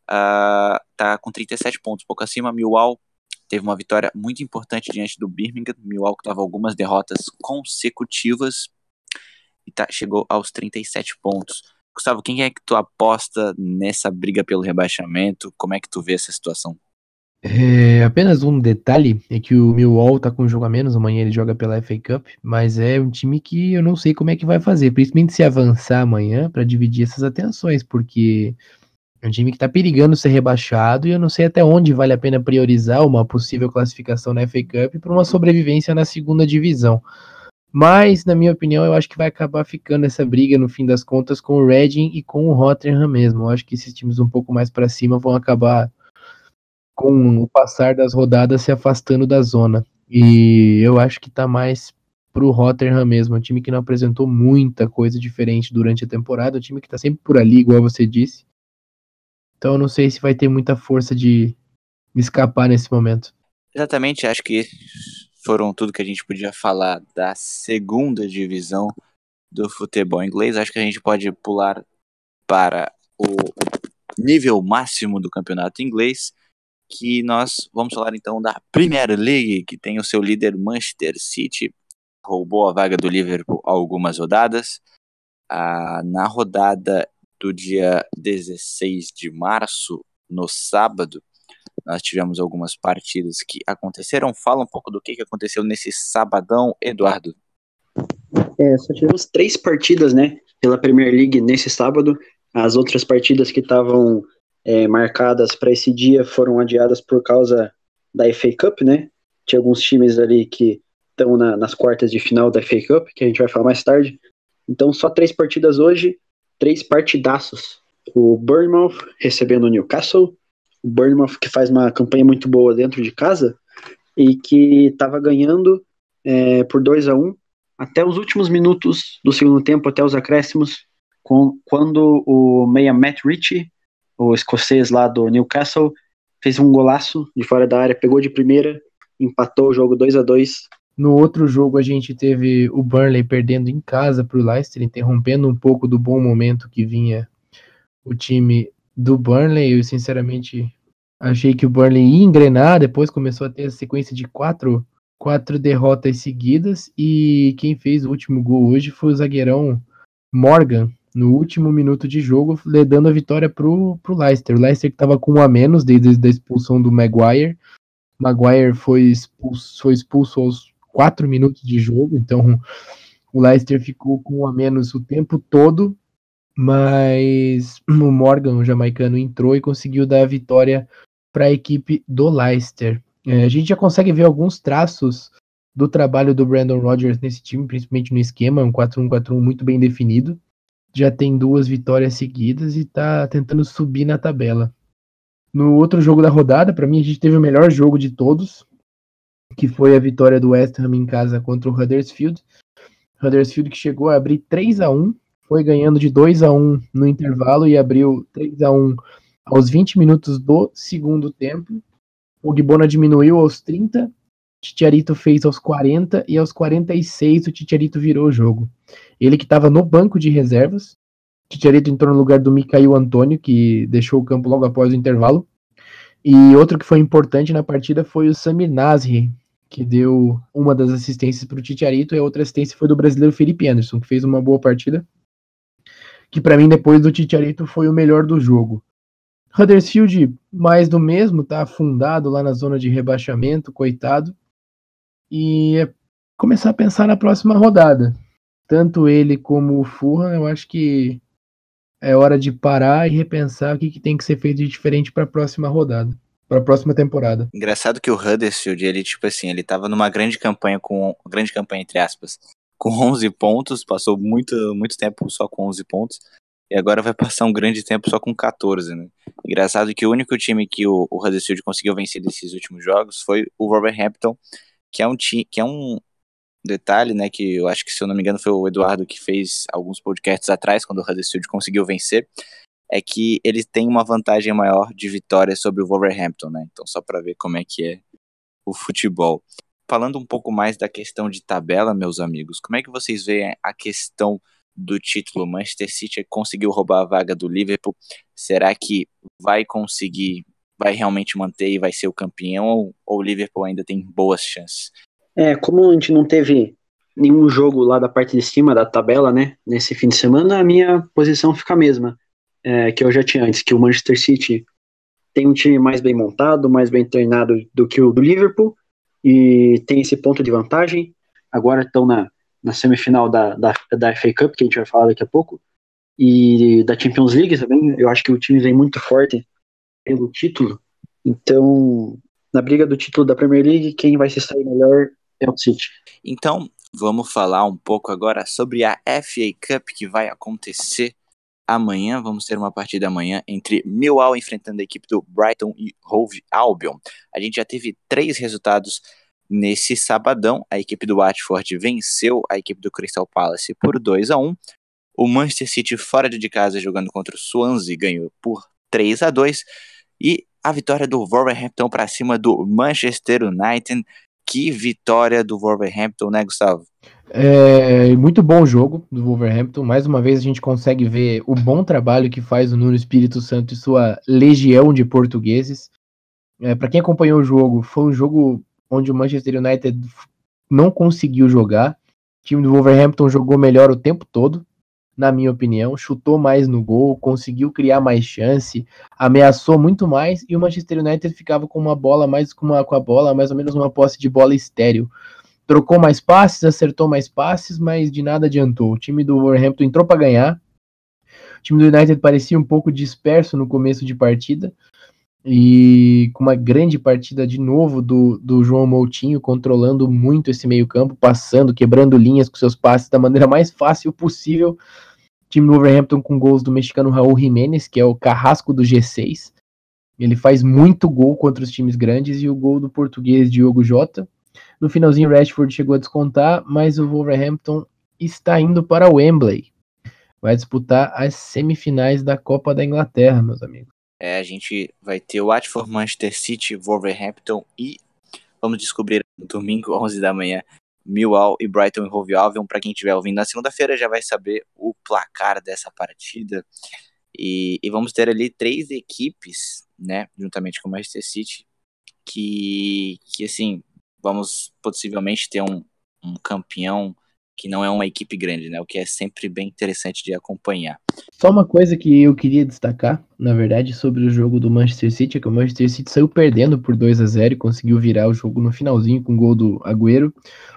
Tá com 37 pontos, pouco acima. Millwall teve uma vitória muito importante diante do Birmingham. Millwall que tava algumas derrotas consecutivas e chegou aos 37 pontos. Gustavo, quem é que tu aposta nessa briga pelo rebaixamento? Como é que tu vê essa situação? Apenas um detalhe é que o Millwall tá com um jogo a menos, amanhã ele joga pela FA Cup, mas é um time que eu não sei como é que vai fazer, principalmente se avançar amanhã para dividir essas atenções, porque é um time que tá perigando ser rebaixado e eu não sei até onde vale a pena priorizar uma possível classificação na FA Cup para uma sobrevivência na segunda divisão. Mas, na minha opinião, eu acho que vai acabar ficando essa briga, no fim das contas, com o Reading e com o Rotherham mesmo. Eu acho que esses times um pouco mais para cima vão acabar, com o passar das rodadas, se afastando da zona. E eu acho que tá mais pro Rotherham mesmo, um time que não apresentou muita coisa diferente durante a temporada, um time que tá sempre por ali, igual você disse. Então eu não sei se vai ter muita força de escapar nesse momento. Exatamente, acho que foram tudo que a gente podia falar da segunda divisão do futebol inglês. Acho que a gente pode pular para o nível máximo do campeonato inglês, que nós vamos falar então da Premier League, que tem o seu líder Manchester City, roubou a vaga do Liverpool há algumas rodadas. Na rodada do dia 16 de março, no sábado, nós tivemos algumas partidas que aconteceram. Fala um pouco do que aconteceu nesse sabadão, Eduardo. Só tivemos 3 partidas, né, pela Premier League nesse sábado. As outras partidas que estavam marcadas para esse dia foram adiadas por causa da FA Cup, né? Tinha alguns times ali que estão nas quartas de final da FA Cup, que a gente vai falar mais tarde. Então, só 3 partidas hoje, 3 partidaços. O Bournemouth recebendo o Newcastle, o Bournemouth que faz uma campanha muito boa dentro de casa e que estava ganhando por 2-1 até os últimos minutos do segundo tempo, até os acréscimos, quando o meia Matt Ritchie, o escocês lá do Newcastle, fez um golaço de fora da área, pegou de primeira, empatou o jogo 2-2. No outro jogo a gente teve o Burnley perdendo em casa para o Leicester, interrompendo um pouco do bom momento que vinha o time do Burnley. Eu sinceramente achei que o Burnley ia engrenar, depois começou a ter a sequência de quatro derrotas seguidas, e quem fez o último gol hoje foi o zagueirão Morgan, no último minuto de jogo, dando a vitória pro Leicester. O Leicester que estava com 1 a menos desde a expulsão do Maguire. Maguire foi expulso aos 4 minutos de jogo, então o Leicester ficou com 1 a menos o tempo todo, mas o Morgan, o jamaicano, entrou e conseguiu dar a vitória para a equipe do Leicester. A gente já consegue ver alguns traços do trabalho do Brendan Rodgers nesse time, principalmente no esquema, um 4-1-4-1 muito bem definido. Já tem 2 vitórias seguidas e tá tentando subir na tabela. No outro jogo da rodada, para mim, a gente teve o melhor jogo de todos, que foi a vitória do West Ham em casa contra o Huddersfield. Huddersfield que chegou a abrir 3-1, foi ganhando de 2-1 no intervalo e abriu 3-1 aos 20 minutos do segundo tempo. O Gbona diminuiu aos 30, o Titiarito fez aos 40 e aos 46 o Titiarito virou o jogo. Ele que estava no banco de reservas, o Titiarito entrou no lugar do Michail Antônio, que deixou o campo logo após o intervalo. E outro que foi importante na partida foi o Samir Nasri, que deu uma das assistências para o Titiarito, e a outra assistência foi do brasileiro Felipe Anderson, que fez uma boa partida, que para mim depois do Titiarito foi o melhor do jogo. Huddersfield, mais do mesmo, tá afundado lá na zona de rebaixamento, coitado, e é começar a pensar na próxima rodada. Tanto ele como o Fulham, eu acho que é hora de parar e repensar o que tem que ser feito de diferente para a próxima rodada, para a próxima temporada. Engraçado que o Huddersfield, ele tipo assim, ele tava numa grande campanha entre aspas, com 11 pontos, passou muito tempo só com 11 pontos, e agora vai passar um grande tempo só com 14, né? Engraçado que o único time que o Huddersfield conseguiu vencer desses últimos jogos foi o Wolverhampton, que é um detalhe, né, que eu acho que, se eu não me engano, foi o Eduardo que fez alguns podcasts atrás, quando o Huddersfield conseguiu vencer, é que eles têm uma vantagem maior de vitória sobre o Wolverhampton, né? Então, só para ver como é que é o futebol. Falando um pouco mais da questão de tabela, meus amigos, como é que vocês veem a questão do título? Manchester City conseguiu roubar a vaga do Liverpool. Será que vai realmente manter e vai ser o campeão, ou o Liverpool ainda tem boas chances? Como a gente não teve nenhum jogo lá da parte de cima da tabela, né, nesse fim de semana, a minha posição fica a mesma, que eu já tinha antes, que o Manchester City tem um time mais bem montado, mais bem treinado do que o do Liverpool, e tem esse ponto de vantagem. Agora estão na semifinal da FA Cup, que a gente vai falar daqui a pouco, e da Champions League também. Eu acho que o time vem muito forte pelo título, então na briga do título da Premier League, quem vai se sair melhor é o City. Então, vamos falar um pouco agora sobre a FA Cup, que vai acontecer amanhã. Vamos ter uma partida amanhã entre Millwall enfrentando a equipe do Brighton e Hove Albion. A gente já teve 3 resultados nesse sabadão. A equipe do Watford venceu a equipe do Crystal Palace por 2-1. O Manchester City, fora de casa, jogando contra o Swansea, ganhou por 3-2. E a vitória do Wolverhampton para cima do Manchester United. Que vitória do Wolverhampton, né, Gustavo? Muito bom jogo do Wolverhampton. Mais uma vez a gente consegue ver o bom trabalho que faz o Nuno Espírito Santo e sua legião de portugueses. Para quem acompanhou o jogo, foi um jogo onde o Manchester United não conseguiu jogar. O time do Wolverhampton jogou melhor o tempo todo. na minha opinião, chutou mais no gol, conseguiu criar mais chance, ameaçou muito mais, e o Manchester United ficava com uma bola mais com a bola, mais ou menos uma posse de bola estéril. Trocou mais passes, acertou mais passes, mas de nada adiantou. O time do Wolverhampton entrou para ganhar. O time do United parecia um pouco disperso no começo de partida, e com uma grande partida de novo do João Moutinho, controlando muito esse meio campo, passando, quebrando linhas com seus passes da maneira mais fácil possível. O time do Wolverhampton com gols do mexicano Raul Jiménez, que é o carrasco do G6. Ele faz muito gol contra os times grandes, e o gol do português Diogo Jota. No finalzinho, o Rashford chegou a descontar, mas o Wolverhampton está indo para o Wembley. Vai disputar as semifinais da Copa da Inglaterra, meus amigos. A gente vai ter o Watford, Manchester City, Wolverhampton e vamos descobrir no domingo, 11 da manhã, Millwall e Brighton e Hove Albion. Para quem estiver ouvindo na segunda-feira já vai saber o placar dessa partida. E vamos ter ali 3 equipes, né, juntamente com o Manchester City, que assim, vamos possivelmente ter um campeão que não é uma equipe grande, né, o que é sempre bem interessante de acompanhar. Só uma coisa que eu queria destacar, na verdade, sobre o jogo do Manchester City, é que o Manchester City saiu perdendo por 2-0 e conseguiu virar o jogo no finalzinho com o gol do Agüero.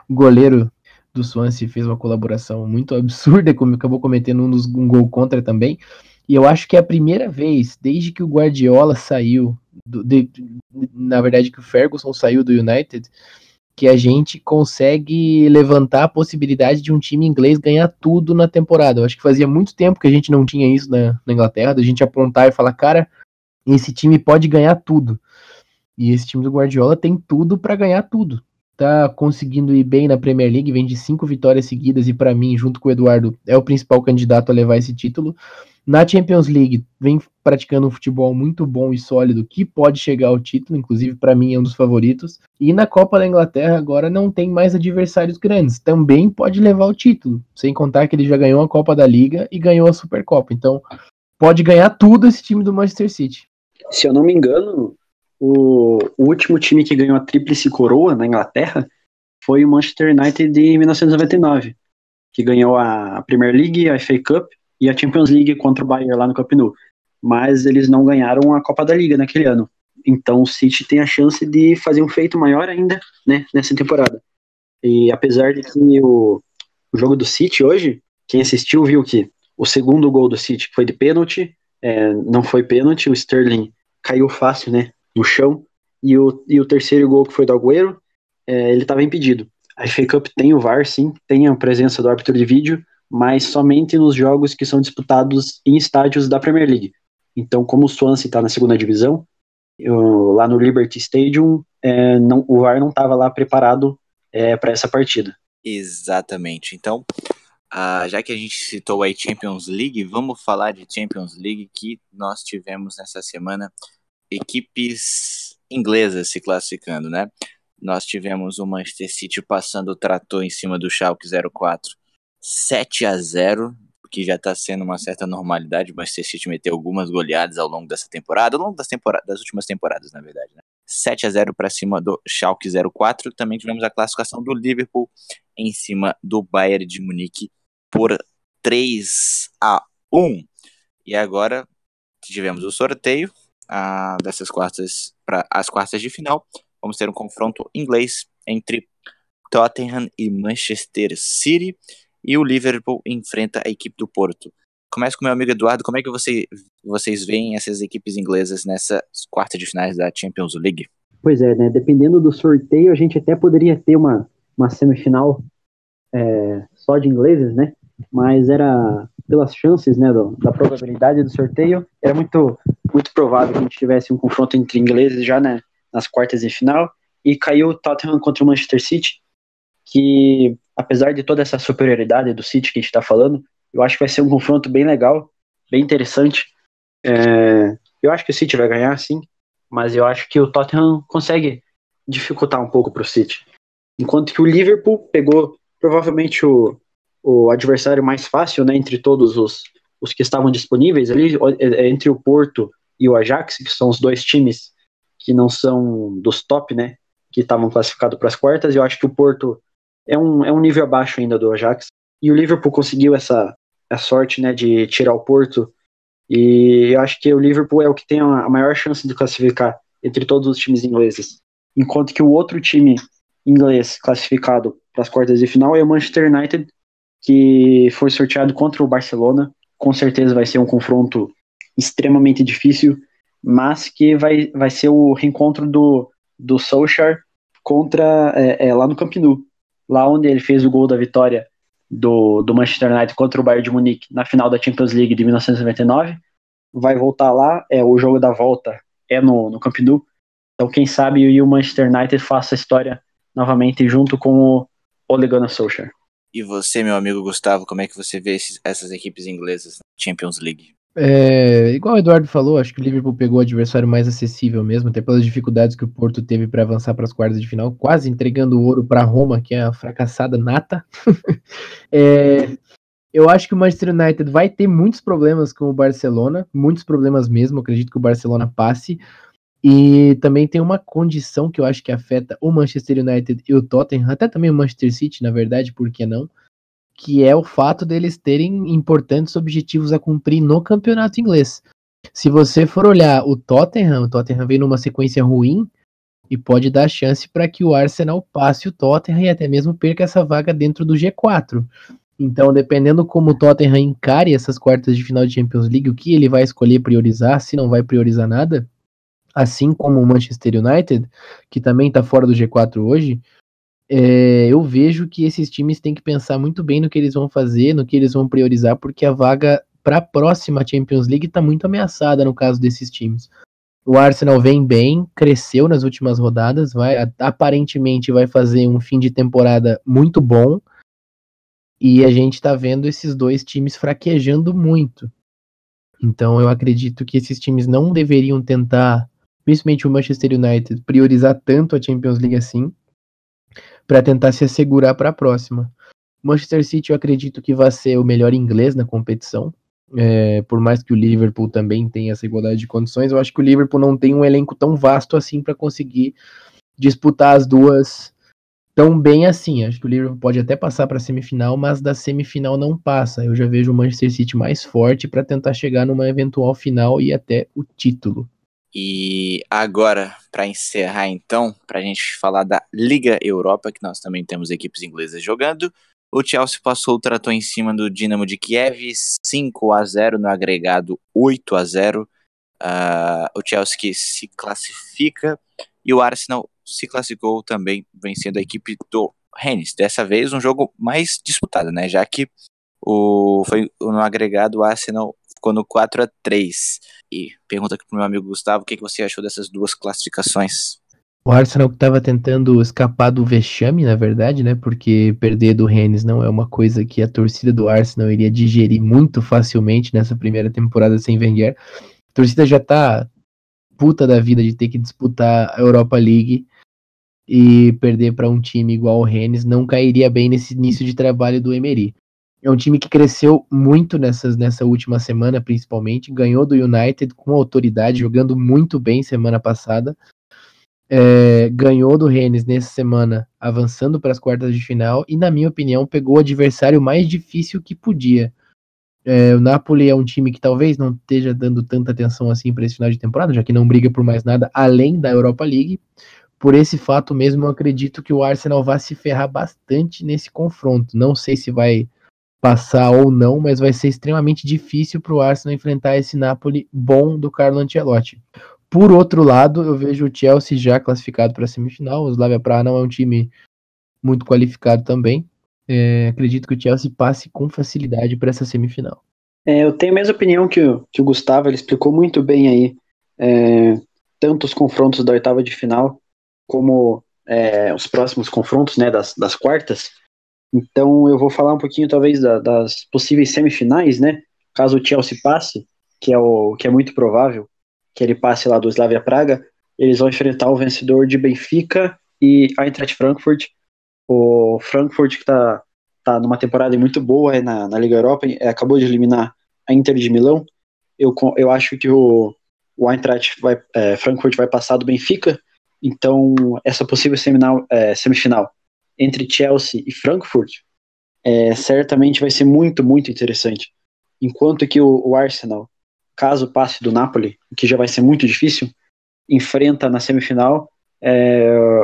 O goleiro do Swansea fez uma colaboração muito absurda, acabou cometendo um gol contra também. E eu acho que é a primeira vez, desde que o Guardiola saiu, na verdade que o Ferguson saiu do United, que a gente consegue levantar a possibilidade de um time inglês ganhar tudo na temporada. Eu acho que fazia muito tempo que a gente não tinha isso na Inglaterra, da gente apontar e falar, cara, esse time pode ganhar tudo. E esse time do Guardiola tem tudo para ganhar tudo. Tá conseguindo ir bem na Premier League, vem de 5 vitórias seguidas e para mim, junto com o Eduardo, é o principal candidato a levar esse título. Na Champions League, vem praticando um futebol muito bom e sólido, que pode chegar ao título, inclusive para mim é um dos favoritos. E na Copa da Inglaterra agora não tem mais adversários grandes, também pode levar o título, sem contar que ele já ganhou a Copa da Liga e ganhou a Supercopa. Então pode ganhar tudo esse time do Manchester City. Se eu não me engano, o último time que ganhou a tríplice coroa na Inglaterra foi o Manchester United de 1999, que ganhou a Premier League, a FA Cup e a Champions League contra o Bayern lá no Camp Nou. Mas eles não ganharam a Copa da Liga naquele ano. Então o City tem a chance de fazer um feito maior ainda, né, nessa temporada. E apesar de que o jogo do City hoje, quem assistiu viu que o segundo gol do City foi de pênalti, não foi pênalti, o Sterling caiu fácil, né, no chão, e o terceiro gol que foi do Agüero, ele estava impedido. A FA Cup tem o VAR, sim, tem a presença do árbitro de vídeo, mas somente nos jogos que são disputados em estádios da Premier League. Então, como o Swansea está na segunda divisão, lá no Liberty Stadium, o VAR não estava lá preparado para essa partida. Exatamente. Então, já que a gente citou aí Champions League, vamos falar de Champions League, que nós tivemos nessa semana equipes inglesas se classificando, né? Nós tivemos o Manchester City passando o trator em cima do Schalke 04, 7-0, que já está sendo uma certa normalidade. O Manchester City meteu algumas goleadas ao longo dessa temporada, ao longo das últimas temporadas, na verdade, né? 7-0 para cima do Schalke 04. Também tivemos a classificação do Liverpool em cima do Bayern de Munique por 3-1. E agora tivemos o sorteio dessas quartas para as quartas de final. Vamos ter um confronto inglês entre Tottenham e Manchester City, e o Liverpool enfrenta a equipe do Porto. Começo com meu amigo Eduardo. Como é que vocês veem essas equipes inglesas nessas quartas de finais da Champions League? Pois é, né? Dependendo do sorteio, a gente até poderia ter uma semifinal só de ingleses, né? Mas era pelas chances, né, da probabilidade do sorteio, era muito, muito provável que a gente tivesse um confronto entre ingleses já, né, nas quartas de final, e caiu o Tottenham contra o Manchester City, que apesar de toda essa superioridade do City que a gente está falando, eu acho que vai ser um confronto bem legal, bem interessante. Eu acho que o City vai ganhar, sim, mas eu acho que o Tottenham consegue dificultar um pouco para o City. Enquanto que o Liverpool pegou provavelmente o adversário mais fácil, né, entre todos os que estavam disponíveis ali, entre o Porto e o Ajax, que são os dois times que não são dos top, né, que estavam classificados para as quartas. Eu acho que o Porto é um nível abaixo ainda do Ajax, e o Liverpool conseguiu essa a sorte, né, de tirar o Porto, e eu acho que o Liverpool é o que tem a maior chance de classificar entre todos os times ingleses, enquanto que o outro time inglês classificado para as quartas de final é o Manchester United, que foi sorteado contra o Barcelona. Com certeza vai ser um confronto extremamente difícil, mas que vai ser o reencontro do Solskjaer contra lá no Camp Nou, lá onde ele fez o gol da vitória do Manchester United contra o Bayern de Munique na final da Champions League de 1999. Vai voltar lá, o jogo da volta é no Camp Nou. Então quem sabe o Manchester United faça a história novamente junto com o Ole Gunnar Solskjaer. E você, meu amigo Gustavo, como é que você vê essas equipes inglesas na Champions League? Igual o Eduardo falou, acho que o Liverpool pegou o adversário mais acessível mesmo, até pelas dificuldades que o Porto teve para avançar para as quartas de final, quase entregando o ouro para Roma, que é a fracassada nata. Eu acho que o Manchester United vai ter muitos problemas com o Barcelona, muitos problemas mesmo, acredito que o Barcelona passe, e também tem uma condição que eu acho que afeta o Manchester United e o Tottenham, até também o Manchester City, na verdade, por que não? Que é o fato deles terem importantes objetivos a cumprir no campeonato inglês. Se você for olhar o Tottenham vem numa sequência ruim e pode dar chance para que o Arsenal passe o Tottenham e até mesmo perca essa vaga dentro do G4. Então, dependendo como o Tottenham encare essas quartas de final de Champions League, o que ele vai escolher priorizar, se não vai priorizar nada, assim como o Manchester United, que também está fora do G4 hoje, eu vejo que esses times têm que pensar muito bem no que eles vão fazer, no que eles vão priorizar, porque a vaga para a próxima Champions League está muito ameaçada no caso desses times. O Arsenal vem bem, cresceu nas últimas rodadas, aparentemente vai fazer um fim de temporada muito bom, e a gente está vendo esses dois times fraquejando muito. Então eu acredito que esses times não deveriam tentar, principalmente o Manchester United, priorizar tanto a Champions League assim, para tentar se assegurar para a próxima. Manchester City eu acredito que vai ser o melhor inglês na competição, por mais que o Liverpool também tenha essa igualdade de condições, eu acho que o Liverpool não tem um elenco tão vasto assim para conseguir disputar as duas tão bem assim. Acho que o Liverpool pode até passar para a semifinal, mas da semifinal não passa. Eu já vejo o Manchester City mais forte para tentar chegar numa eventual final e até o título. E agora, para encerrar então, para a gente falar da Liga Europa, que nós também temos equipes inglesas jogando, o Chelsea passou o trator em cima do Dinamo de Kiev, 5-0 no agregado, 8-0. O Chelsea que se classifica e o Arsenal se classificou também, vencendo a equipe do Rennes. Dessa vez um jogo mais disputado, né? Já que foi no agregado o Arsenal ficou no 4-3. E pergunta aqui pro meu amigo Gustavo, o que você achou dessas duas classificações? O Arsenal que estava tentando escapar do vexame, na verdade, né? Porque perder do Rennes não é uma coisa que a torcida do Arsenal iria digerir muito facilmente nessa primeira temporada sem Wenger. A torcida já tá puta da vida de ter que disputar a Europa League e perder para um time igual o Rennes não cairia bem nesse início de trabalho do Emery. É um time que cresceu muito nessa última semana, principalmente. Ganhou do United com autoridade, jogando muito bem semana passada. Ganhou do Rennes nessa semana, avançando para as quartas de final. E, na minha opinião, pegou o adversário mais difícil que podia. O Napoli é um time que talvez não esteja dando tanta atenção assim para esse final de temporada, já que não briga por mais nada além da Europa League. Por esse fato mesmo, eu acredito que o Arsenal vai se ferrar bastante nesse confronto. Não sei se vai passar ou não, mas vai ser extremamente difícil para o Arsenal enfrentar esse Napoli bom do Carlo Ancelotti. Por outro lado, eu vejo o Chelsea já classificado para a semifinal. O Slavia Praha não é um time muito qualificado também. Acredito que o Chelsea passe com facilidade para essa semifinal. Eu tenho a mesma opinião que o Gustavo, ele explicou muito bem aí tanto os confrontos da oitava de final como os próximos confrontos, né, das quartas. Então eu vou falar um pouquinho talvez das possíveis semifinais, né? Caso o Chelsea passe, que é muito provável que ele passe lá do Slavia Praga, eles vão enfrentar o vencedor de Benfica e Eintracht Frankfurt. O Frankfurt que tá numa temporada muito boa na Liga Europa, acabou de eliminar a Inter de Milão. Eu acho que o Eintracht Frankfurt vai passar do Benfica, então essa possível semifinal entre Chelsea e Frankfurt certamente vai ser muito, muito interessante. enquanto que o Arsenal, caso passe do Napoli, que já vai ser muito difícil, enfrenta na semifinal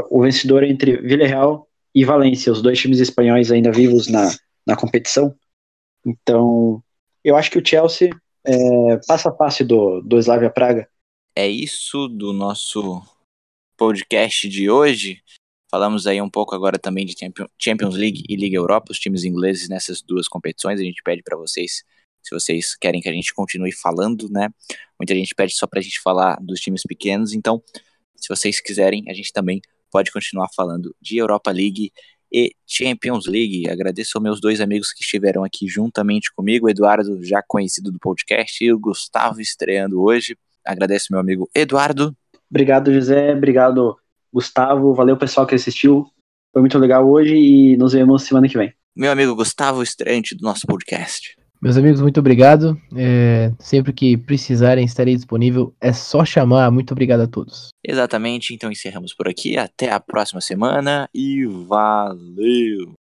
o vencedor entre Villarreal e Valência, os dois times espanhóis ainda vivos na competição. Então, eu acho que o Chelsea passa fácil do Slavia Praga. É isso do nosso podcast de hoje. Falamos aí um pouco agora também de Champions League e Liga Europa, os times ingleses nessas duas competições. A gente pede para vocês, se vocês querem que a gente continue falando, né? Muita gente pede só pra gente falar dos times pequenos, então, se vocês quiserem, a gente também pode continuar falando de Europa League e Champions League. Agradeço aos meus dois amigos que estiveram aqui juntamente comigo, o Eduardo, já conhecido do podcast, e o Gustavo, estreando hoje. Agradeço meu amigo Eduardo. Obrigado, José. Obrigado, Gustavo. Valeu, pessoal que assistiu. Foi muito legal hoje e nos vemos semana que vem. Meu amigo Gustavo, estreante do nosso podcast. Meus amigos, muito obrigado. Sempre que precisarem, estarei disponível. É só chamar. Muito obrigado a todos. Exatamente, então encerramos por aqui. Até a próxima semana e valeu!